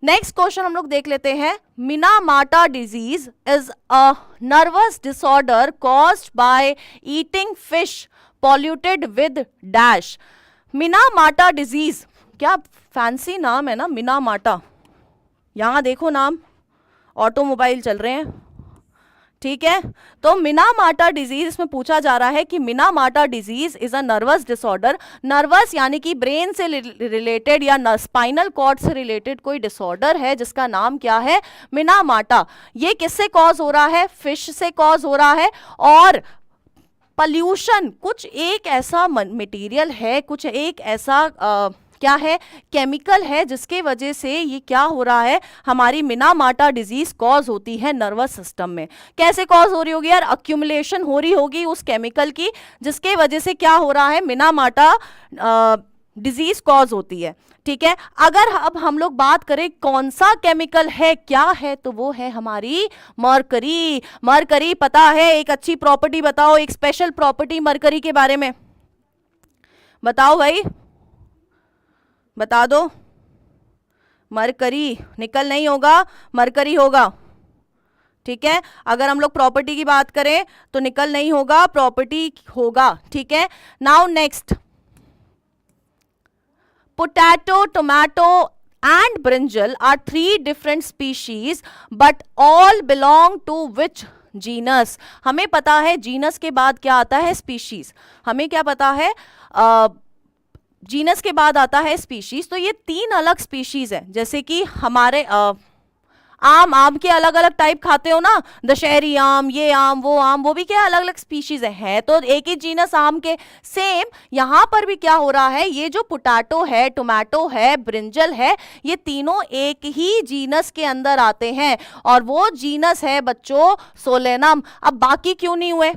नेक्स्ट क्वेश्चन हम लोग देख लेते हैं। Minamata disease is a nervous disorder caused by eating fish polluted with dash. Minamata disease, क्या फैंसी नाम है ना, मिनामाटा। यहां देखो नाम, ऑटोमोबाइल चल रहे हैं। ठीक है, तो मिनामाटा डिजीज, इसमें पूछा जा रहा है कि Minamata disease is a nervous disorder. Nervous यानी कि ब्रेन से रिलेटेड या स्पाइनल कॉर्ड से रिलेटेड कोई डिसऑर्डर है जिसका नाम क्या है? मिनामाटा। ये किससे कॉज हो रहा है? फिश से कॉज हो रहा है। और पॉल्यूशन, कुछ एक ऐसा मटेरियल है, कुछ एक ऐसा क्या है? केमिकल है, जिसके वजह से ये क्या हो रहा है? हमारी मिनामाटा डिजीज कॉज होती है नर्वस सिस्टम में। कैसे कॉज हो रही होगी यार? अक्यूमुलेशन हो रही होगी उस केमिकल की, जिसके वजह से क्या हो रहा है? मिनामाटा डिजीज कॉज होती है। ठीक है, अगर अब हम लोग बात करें कौन सा केमिकल है, क्या है, तो वो है हमारी मरकरी। मरकरी पता है? एक अच्छी प्रॉपर्टी बताओ, एक स्पेशल प्रॉपर्टी मरकरी के बारे में बताओ भाई, बता दो। मरकरी, निकल नहीं होगा, मरकरी होगा। ठीक है, अगर हम लोग प्रॉपर्टी की बात करें तो निकल नहीं होगा, प्रॉपर्टी होगा। ठीक है, now next, potato, tomato and brinjal are 3 different species but all belong to which genus? हमें पता है जीनस के बाद क्या आता है? स्पीशीज। हमें क्या पता है? जीनस के बाद आता है स्पीशीज। तो ये 3 अलग स्पीशीज है। जैसे कि हमारे आम के अलग अलग टाइप खाते हो ना, दशहरी आम, ये आम, वो भी क्या अलग अलग स्पीशीज है तो एक ही जीनस आम के। सेम यहां पर भी क्या हो रहा है? ये जो पोटैटो है, टोमेटो है, ब्रिंजल है, ये तीनों एक ही जीनस के अंदर आते हैं और वो जीनस है बच्चों सोलेनम। अब बाकी क्यों नहीं हुए?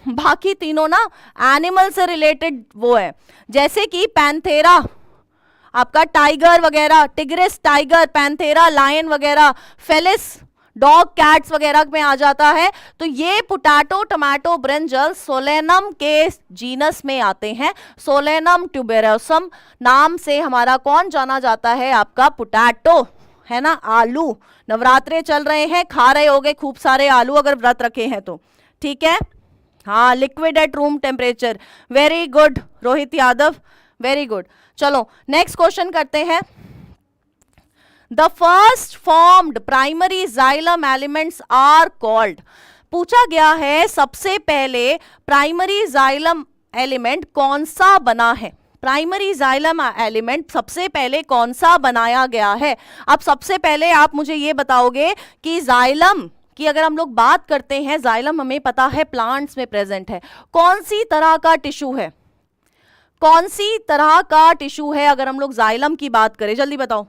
बाकी तीनों ना एनिमल से रिलेटेड वो है, जैसे कि पैंथेरा आपका टाइगर वगैरह, टिग्रिस टाइगर, पैंथेरा लायन वगैरह, फेलिस डॉग कैट्स वगैरह में आ जाता है। तो ये पोटैटो, टमाटो, ब्रिंजल सोलेनम के जीनस में आते हैं। सोलेनम ट्यूबेरोसम नाम से हमारा कौन जाना जाता है? आपका पोटैटो, है ना, आलू। नवरात्रे चल रहे हैं, खा रहे होगे खूब सारे आलू अगर व्रत रखे हैं तो, ठीक है। हाँ, liquid at room temperature, very good Rohit Yadav, very good. चलो नेक्स्ट क्वेश्चन करते हैं। The first formed primary xylem elements are called. पूछा गया है सबसे पहले प्राइमरी जाइलम एलिमेंट कौन सा बना है? प्राइमरी जाइलम एलिमेंट सबसे पहले कौन सा बनाया गया है? अब सबसे पहले आप मुझे ये बताओगे कि जाइलम की अगर हम लोग बात करते हैं, जाइलम हमें पता है प्लांट्स में प्रेजेंट है। कौन सी तरह का टिश्यू है? कौन सी तरह का टिश्यू है अगर हम लोग जाइलम की बात करें? जल्दी बताओ।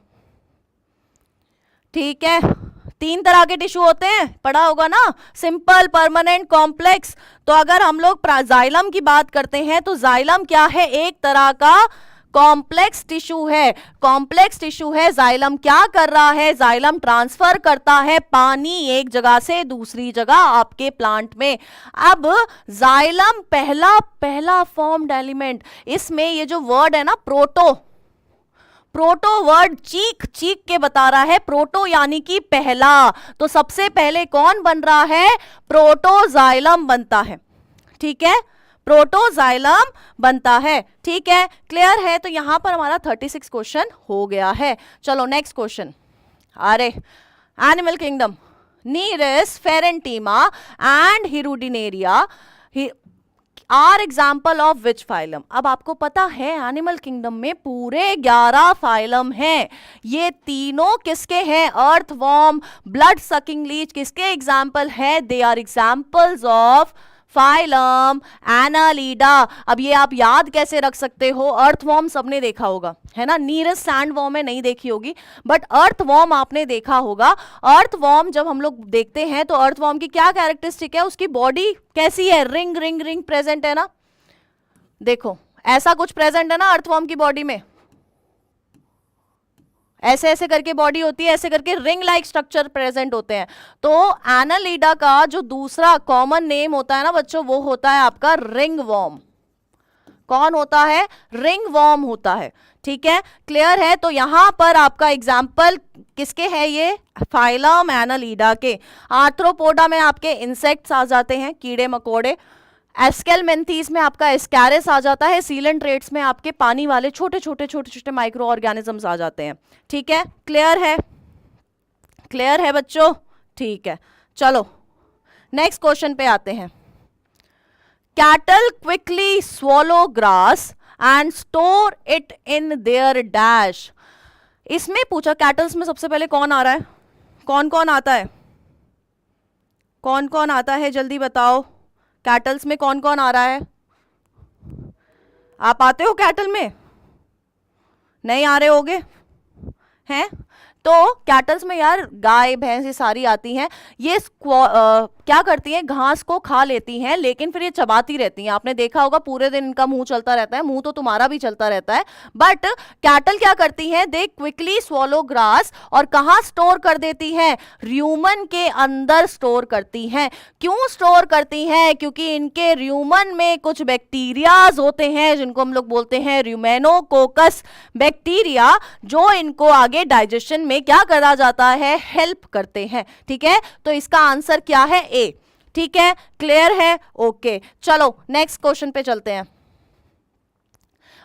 ठीक है, 3 तरह के टिश्यू होते हैं, पढ़ा होगा ना, सिंपल, परमानेंट, कॉम्प्लेक्स। तो अगर हम लोग जाइलम की बात करते हैं तो जाइलम क्या है? एक तरह का कॉम्प्लेक्स टिश्यू है। कॉम्प्लेक्स टिश्यू है। जाइलम क्या कर रहा है? जाइलम ट्रांसफर करता है पानी एक जगह से दूसरी जगह आपके प्लांट में। अब जाइलम पहला फॉर्म्ड एलिमेंट, इसमें ये जो वर्ड है ना प्रोटो वर्ड चीख के बता रहा है, प्रोटो यानी कि पहला। तो सबसे पहले कौन बन रहा है? प्रोटोजाइलम बनता है, ठीक है, प्रोटोजाइलम बनता है, ठीक है, क्लियर है। तो यहां पर हमारा 36 क्वेश्चन हो गया है। चलो नेक्स्ट क्वेश्चन। अरे animal kingdom, Nereis, Pheretima and Hirudinaria are example of which phylum. अब आपको पता है एनिमल किंगडम में पूरे 11 फाइलम हैं। ये तीनों किसके हैं? अर्थवॉर्म, ब्लड सकिंग लीच किसके एग्जाम्पल है? They are examples of phylum Annelida. अब ये आप याद कैसे रख सकते हो? अर्थवॉर्म सबने देखा होगा, है ना। नीरस सैंडवॉर्म है, नहीं देखी होगी, बट अर्थवॉर्म आपने देखा होगा। अर्थवॉर्म जब हम लोग देखते हैं तो अर्थवॉर्म की क्या कैरेक्टरिस्टिक है? उसकी बॉडी कैसी है? रिंग रिंग रिंग प्रेजेंट है ना। देखो ऐसा कुछ प्रेजेंट है ना अर्थवॉर्म की बॉडी में, ऐसे ऐसे करके बॉडी होती है, ऐसे करके रिंग लाइक स्ट्रक्चर प्रेजेंट होते हैं। तो एनालिडा का जो दूसरा कॉमन नेम होता है ना बच्चों, वो होता है आपका रिंग वॉर्म। कौन होता है? रिंग वॉर्म होता है, ठीक है, क्लियर है। तो यहां पर आपका एग्जाम्पल किसके है? ये फाइलम एनालिडा के। आर्थ्रोपोडा में आपके इंसेक्ट्स आ जाते हैं, कीड़े मकोड़े। एस्केलमेंथीस में आपका एस्कैरिस आ जाता है। सीलेंट्रेट्स में आपके पानी वाले छोटे छोटे माइक्रो ऑर्गेनिजम्स आ जाते हैं, ठीक है, क्लियर है, क्लियर है बच्चों, ठीक है। चलो नेक्स्ट क्वेश्चन पे आते हैं। Cattle quickly swallow grass and store it in their dash. इसमें पूछा कैटल्स में सबसे पहले कौन आ रहा है? कौन कौन आता है? कौन कौन आता है जल्दी बताओ। कैटल्स में कौन कौन आ रहा है? आप आते हो कैटल में? नहीं आ रहे होगे, हैं? तो कैटल्स में यार गाय भैंस ये सारी आती हैं। ये क्या करती हैं? घास को खा लेती हैं, लेकिन फिर ये चबाती रहती हैं। आपने देखा होगा पूरे दिन इनका मुंह चलता रहता है, मुंह तो तुम्हारा भी चलता रहता है। बट कैटल क्या करती हैं? दे क्विकली स्वॉलो ग्रास, और कहाँ स्टोर कर देती हैं? र्यूमन के अंदर स्टोर करती हैं। क्यों स्टोर करती हैं? क्योंकि इनके र्यूमन में कुछ बैक्टीरियाज होते हैं जिनको हम लोग बोलते हैं र्यूमेनोकोकस बैक्टीरिया, जो इनको आगे डाइजेशन में क्या करा जाता है? हेल्प करते हैं, ठीक है। तो इसका आंसर क्या है? ए, ठीक है, क्लियर है, ओके। चलो नेक्स्ट क्वेश्चन पे चलते हैं।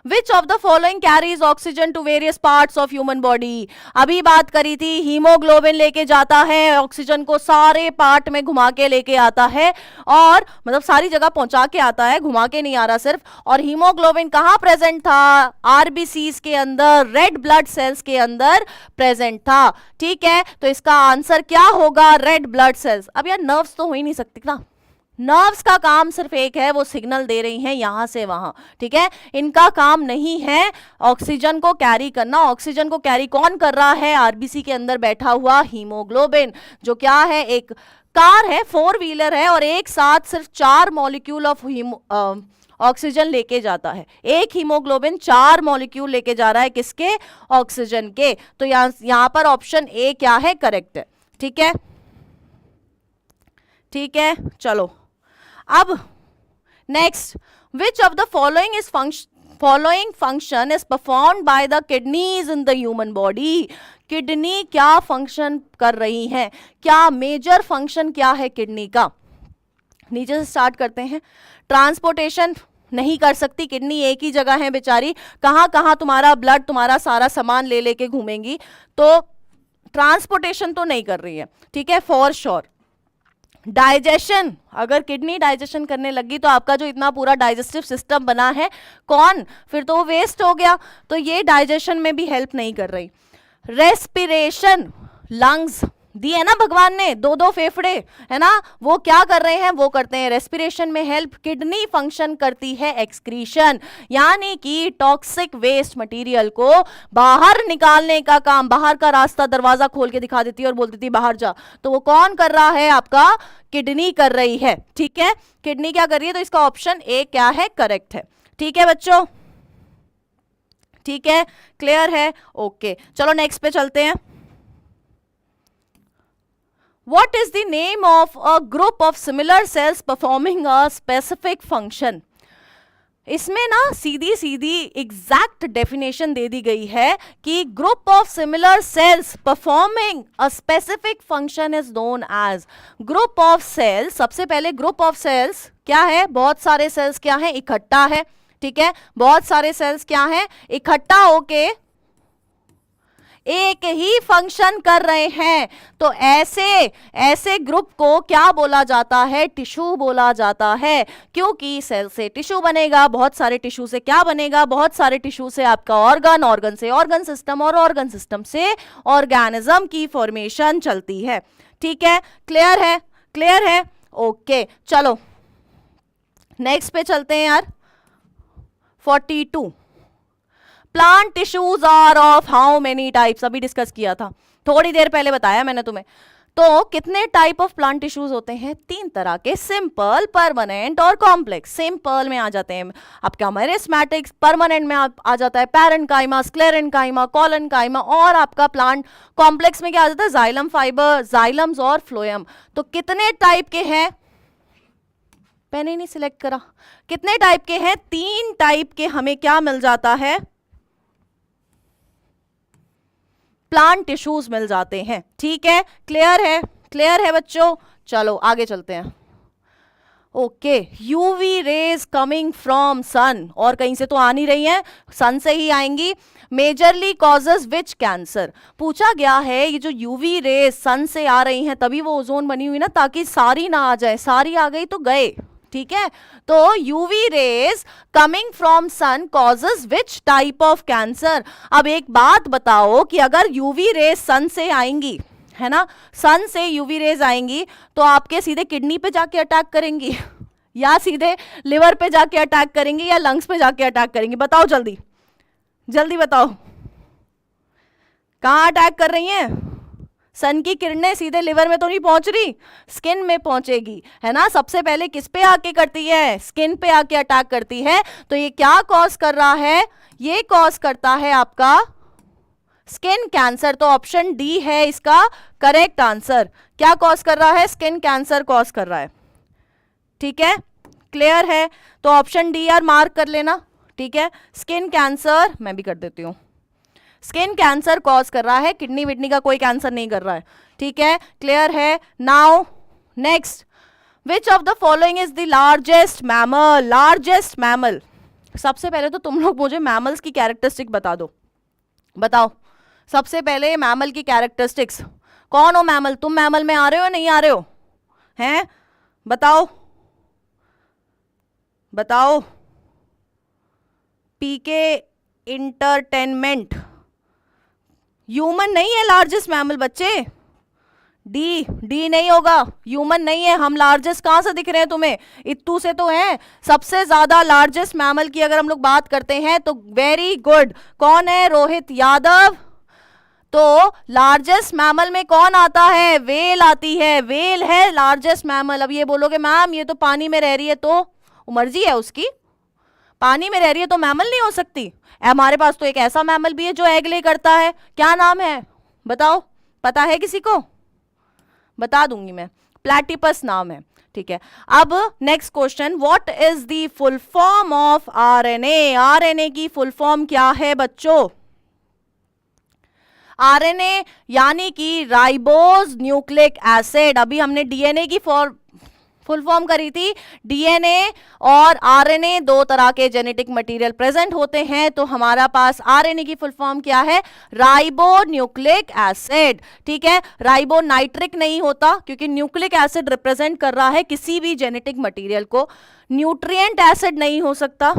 Which of the following carries oxygen to various parts of human body? अभी बात करी थी, हीमोग्लोबिन लेके जाता है ऑक्सीजन को, सारे पार्ट में घुमा के लेके आता है, और मतलब सारी जगह पहुंचा के आता है, घुमा के नहीं आ रहा सिर्फ। और हीमोग्लोबिन कहाँ प्रेजेंट था? आरबीसीज के अंदर, रेड ब्लड सेल्स के अंदर प्रेजेंट था, ठीक है। तो इसका आंसर क्या होगा? Red blood cells. अब यार नर्व्स तो हो ही नहीं सकती ना, नर्व्स का काम सिर्फ एक है, वो सिग्नल दे रही हैं यहां से वहां, ठीक है। इनका काम नहीं है ऑक्सीजन को कैरी करना। ऑक्सीजन को कैरी कौन कर रहा है? आरबीसी के अंदर बैठा हुआ हीमोग्लोबिन, जो क्या है? एक कार है, 4 व्हीलर है, और एक साथ सिर्फ 4 मॉलिक्यूल ऑफ ऑक्सीजन लेके जाता है। एक हीमोग्लोबिन 4 मॉलिक्यूल लेके जा रहा है, किसके? ऑक्सीजन के। तो यहां पर ऑप्शन ए क्या है? करेक्ट है, ठीक है। ठीक है, चलो अब next, which of the following function is performed by the kidneys in the human body. Kidney क्या फंक्शन कर रही है, क्या मेजर फंक्शन क्या है किडनी का। नीचे से स्टार्ट करते हैं। ट्रांसपोर्टेशन नहीं कर सकती किडनी, एक ही जगह है बेचारी, कहाँ कहाँ तुम्हारा ब्लड, तुम्हारा सारा सामान ले लेके घूमेंगी, तो ट्रांसपोर्टेशन तो नहीं कर रही है, ठीक है, फॉर श्योर। डाइजेशन, अगर किडनी डाइजेशन करने लगी तो आपका जो इतना पूरा डाइजेस्टिव सिस्टम बना है कौन, फिर तो वो वेस्ट हो गया, तो ये डाइजेशन में भी हेल्प नहीं कर रही। रेस्पिरेशन, लंग्स दिए ना भगवान ने, दो दो फेफड़े है ना, वो क्या कर रहे हैं, वो करते हैं रेस्पिरेशन में हेल्प। किडनी फंक्शन करती है एक्सक्रीशन, यानी कि टॉक्सिक वेस्ट मटेरियल को बाहर निकालने का काम, बाहर का रास्ता दरवाजा खोल के दिखा देती है और बोल देती है बाहर जा, तो वो कौन कर रहा है, आपका किडनी कर रही है, ठीक है, किडनी क्या कर रही है, तो इसका ऑप्शन ए क्या है, करेक्ट है, ठीक है बच्चों, ठीक है, क्लियर है, ओके, चलो नेक्स्ट पे चलते हैं। What is the name of a group of similar cells performing a specific function? इसमें ना सीधी सीधी एग्जैक्ट डेफिनेशन दे दी गई है कि group of similar cells performing a specific function is known as group of cells. सबसे पहले ग्रुप ऑफ सेल्स क्या है, बहुत सारे सेल्स क्या है, इकट्ठा है, ठीक है, बहुत सारे सेल्स क्या है, इकट्ठा होके एक ही फंक्शन कर रहे हैं, तो ऐसे ग्रुप को क्या बोला जाता है, टिश्यू बोला जाता है, क्योंकि सेल से टिश्यू बनेगा, बहुत सारे टिश्यू से क्या बनेगा, बहुत सारे टिश्यू से आपका ऑर्गन, ऑर्गन से ऑर्गन सिस्टम और ऑर्गन सिस्टम से ऑर्गेनिज्म की फॉर्मेशन चलती है, ठीक है, क्लियर है, क्लियर है, ओके, चलो नेक्स्ट पे चलते हैं यार। 42 plant tissues are of how many types, अभी डिस्कस किया था, थोड़ी देर पहले बताया मैंने तुम्हें। तो कितने टाइप ऑफ प्लांट टिश्यूज होते हैं, 3 तरह के, सिंपल, परमानेंट और कॉम्प्लेक्स। सिंपल में आ जाते हैं आपका मेरिस्मेटिक्स, परमानेंट में आ जाता है पैरेन्काइमा, स्क्लेरेन्काइमा, कॉलनकाइमा, और आपका प्लांट कॉम्प्लेक्स में क्या आ जाता है, जाइलम फाइबर, जाइलम्स और फ्लोएम। तो कितने टाइप के हैं, मैंने नहीं सिलेक्ट करा, कितने टाइप के हैं, 3 टाइप के हमें क्या मिल जाता है, प्लांट टिश्यूज मिल जाते हैं, ठीक है, क्लियर है, क्लियर है बच्चों, चलो आगे चलते हैं। Okay, UV rays coming from sun, और कहीं से तो आ नहीं रही हैं, सन से ही आएंगी। मेजरली कॉजेज विच कैंसर, पूछा गया है ये जो यूवी रेज सन से आ रही हैं तभी वो ओजोन बनी हुई ना, ताकि सारी ना आ जाए, सारी आ गई तो गए, ठीक है, तो UV rays coming from sun causes which type of cancer. अब एक बात बताओ कि अगर यूवी रेज सन से आएंगी, है ना, सन से यूवी रेज आएंगी तो आपके सीधे किडनी पे जाके अटैक करेंगी या सीधे लिवर पे जाके अटैक करेंगी या लंग्स पे जाके अटैक करेंगी, बताओ जल्दी जल्दी बताओ, कहाँ अटैक कर रही हैं, सन की किरणें सीधे लिवर में तो नहीं पहुंच रही, स्किन में पहुंचेगी, है ना, सबसे पहले किस पे आके करती है, स्किन पे आके अटैक करती है। तो ये क्या कॉज कर रहा है, ये कॉज करता है आपका स्किन कैंसर, तो ऑप्शन डी है इसका करेक्ट आंसर। क्या कॉज कर रहा है, स्किन कैंसर कॉज कर रहा है, ठीक है, क्लियर है, तो ऑप्शन डी यार मार्क कर लेना, ठीक है, स्किन कैंसर, मैं भी कर देती हूं, स्किन कैंसर कॉज कर रहा है, किडनी विडनी का कोई कैंसर नहीं कर रहा है, ठीक है, क्लियर है। Now next, which of the following is the largest mammal, largest mammal. सबसे पहले तो तुम लोग मुझे मैमल्स की कैरेक्टरिस्टिक बता दो, बताओ सबसे पहले मैमल की कैरेक्टरिस्टिक्स, कौन हो मैमल, तुम मैमल में आ रहे हो नहीं आ रहे हो, हैं, बताओ बताओ, पीके इंटरटेनमेंट, ह्यूमन नहीं है लार्जेस्ट मैमल बच्चे, डी नहीं होगा, ह्यूमन नहीं है, हम लार्जेस्ट कहां से दिख रहे हैं तुम्हें, इत्तू से तो हैं। सबसे ज्यादा लार्जेस्ट मैमल की अगर हम लोग बात करते हैं तो वेरी गुड, कौन है, रोहित यादव। तो लार्जेस्ट मैमल में कौन आता है, वेल आती है, वेल है लार्जेस्ट मैमल। अब ये बोलोगे मैम ये तो पानी में रह रही है, तो मर्जी है उसकी, पानी में रह रही है तो मैमल नहीं हो सकती। हमारे पास तो एक ऐसा मैमल भी है जो एग ले करता है, क्या नाम है बताओ, पता है किसी को, बता दूंगी मैं, प्लैटिपस नाम है, ठीक है। अब next question, what is the full form of RNA? RNA की फुल फॉर्म क्या है बच्चों? आरएनए यानी कि राइबोज न्यूक्लिक एसिड। अभी हमने डीएनए की फुल फॉर्म करी थी। डीएनए और आरएनए दो तरह के जेनेटिक मटेरियल प्रेजेंट होते हैं, तो हमारा पास आरएनए की फुल फॉर्म क्या है? राइबो न्यूक्लिक एसिड, ठीक है। राइबो नाइट्रिक नहीं होता क्योंकि न्यूक्लिक एसिड रिप्रेजेंट कर रहा है किसी भी जेनेटिक मटेरियल को। न्यूट्रिएंट एसिड नहीं हो सकता,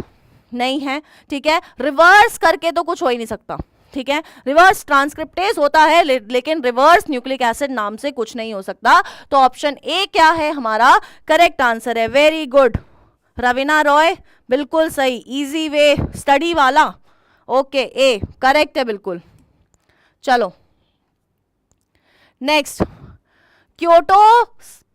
नहीं है, ठीक है। रिवर्स करके तो कुछ हो ही नहीं सकता, ठीक है। रिवर्स ट्रांसक्रिप्टेज होता है लेकिन रिवर्स न्यूक्लिक एसिड नाम से कुछ नहीं हो सकता। तो ऑप्शन ए क्या है हमारा करेक्ट आंसर है। वेरी गुड रवीना रॉय, बिल्कुल सही, इजी वे स्टडी वाला। ओके, ए करेक्ट है बिल्कुल। चलो next, Kyoto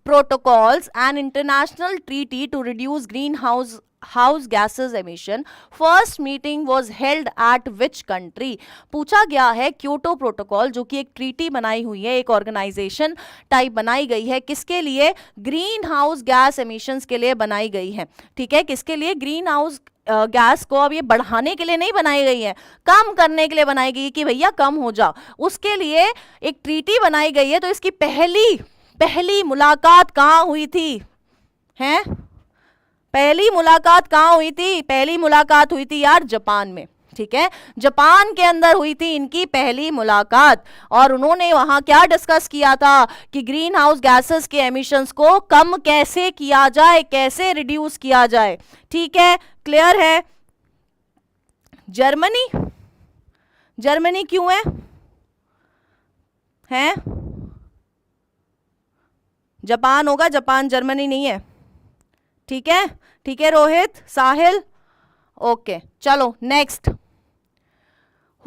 protocols an international treaty to reduce greenhouse gases emission first meeting was held at which country? पूछा गया है क्योटो प्रोटोकॉल जो कि एक ट्रीटी बनाई हुई है, एक ऑर्गेनाइजेशन टाइप बनाई गई है, किसके लिए? ग्रीन हाउस गैस एमिशंस के लिए बनाई गई है, ठीक है। किसके लिए? ग्रीन हाउस गैस को अब ये बढ़ाने के लिए नहीं बनाई गई है, कम करने के लिए बनाई गई है कि भैया कम हो जाओ, उसके लिए एक ट्रीटी बनाई गई है। तो इसकी पहली मुलाकात कहां हुई थी? हैं? पहली मुलाकात कहां हुई थी? पहली मुलाकात हुई थी यार जापान में, ठीक है। जापान के अंदर हुई थी इनकी पहली मुलाकात और उन्होंने वहां क्या डिस्कस किया था कि ग्रीन हाउस गैसेस के एमिशंस को कम कैसे किया जाए, कैसे रिड्यूस किया जाए, ठीक है। क्लियर है? जर्मनी, जर्मनी क्यों है? हैं? जापान होगा, जापान जर्मनी नहीं है, ठीक है, ठीक है। रोहित, साहिल, ओके। चलो next,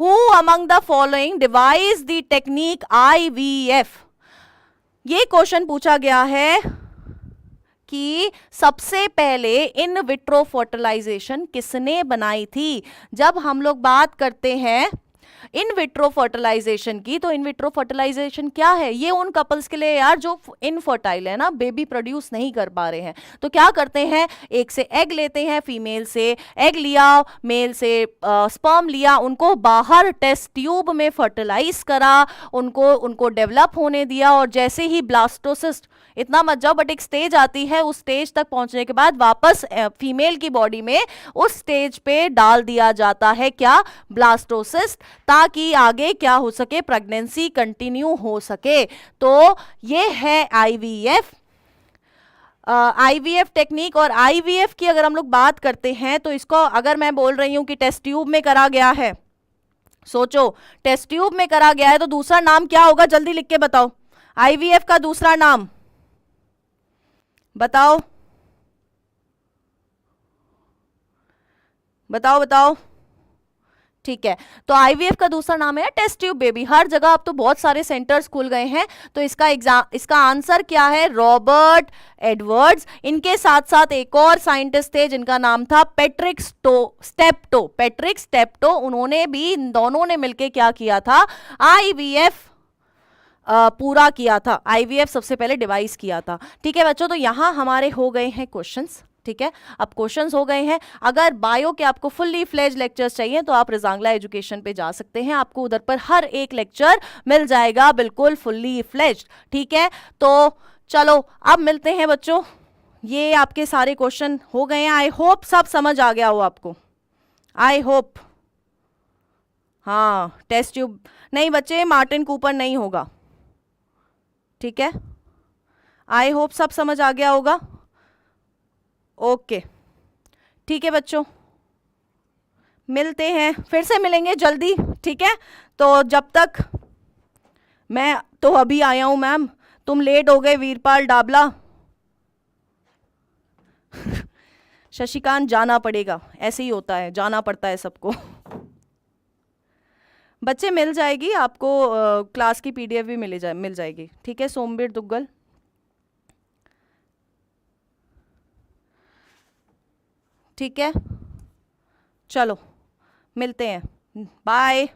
who among the following device the technique IVF? ये क्वेश्चन पूछा गया है कि सबसे पहले इन विट्रो फर्टिलाइजेशन किसने बनाई थी? जब हम लोग बात करते हैं इन विट्रो फर्टिलाइजेशन की, तो इन विट्रो फर्टिलाइजेशन क्या है? ये उन कपल्स के लिए यार जो इनफर्टाइल है ना, बेबी प्रोड्यूस नहीं कर पा रहे हैं, तो क्या करते हैं? एक से एग लेते हैं, फीमेल से एग लिया, मेल से स्पर्म लिया, उनको बाहर टेस्ट ट्यूब में फर्टिलाइज करा, उनको डेवलप होने दिया, और जैसे ही ब्लास्टोसिस्ट, इतना मत जाओ, बट एक स्टेज आती है, उस स्टेज तक पहुंचने के बाद वापस फीमेल की बॉडी में उस स्टेज पे डाल दिया जाता है क्या? ब्लास्टोसिस्ट, ताकि आगे क्या हो सके? प्रेगनेंसी कंटिन्यू हो सके। तो ये है आईवीएफ, आईवीएफ टेक्निक। और आईवीएफ की अगर हम लोग बात करते हैं तो इसको अगर मैं बोल रही हूं कि टेस्ट ट्यूब में करा गया है, सोचो टेस्ट ट्यूब में करा गया है, तो दूसरा नाम क्या होगा? जल्दी लिख के बताओ, आईवीएफ का दूसरा नाम बताओ, बताओ बताओ। ठीक है, तो आईवीएफ का दूसरा नाम है टेस्ट ट्यूब बेबी। हर जगह अब तो बहुत सारे सेंटर्स खुल गए हैं, तो इसका आंसर क्या है? Robert Edwards. इनके साथ साथ एक और साइंटिस्ट थे जिनका नाम था पैट्रिक स्टेप्टो। उन्होंने भी, इन दोनों ने मिलकर क्या किया था? आईवीएफ पूरा किया था, आईवीएफ सबसे पहले डिवाइस किया था। ठीक है बच्चों, तो यहां हमारे हो गए हैं क्वेश्चंस। ठीक है, अब क्वेश्चंस हो गए हैं। अगर बायो के आपको फुल्ली फ्लेज लेक्चर्स चाहिए तो आप रिजांगला एजुकेशन पे जा सकते हैं, आपको उधर पर हर एक लेक्चर मिल जाएगा बिल्कुल फुल्ली फ्लेज्ड। ठीक है, तो चलो अब मिलते हैं बच्चों। ये आपके सारे क्वेश्चन हो गए हैं, आई होप सब समझ आ गया हो आपको, आई होप। हाँ, टेस्ट ट्यूब नहीं बच्चे, मार्टिन कूपर नहीं होगा। ठीक है, आई होप सब समझ आ गया होगा। ओके, ठीक है बच्चों, मिलते हैं, फिर से मिलेंगे जल्दी। ठीक है, तो जब तक, मैं तो अभी आया हूं मैम, तुम लेट हो गए वीरपाल डाबला। शशिकांत जाना पड़ेगा, ऐसे ही होता है, जाना पड़ता है सबको। बच्चे मिल जाएगी आपको, क्लास की पीडीएफ भी मिल जाएगी। ठीक है, सोमवीर दुग्गल। ठीक है, चलो मिलते हैं, बाय।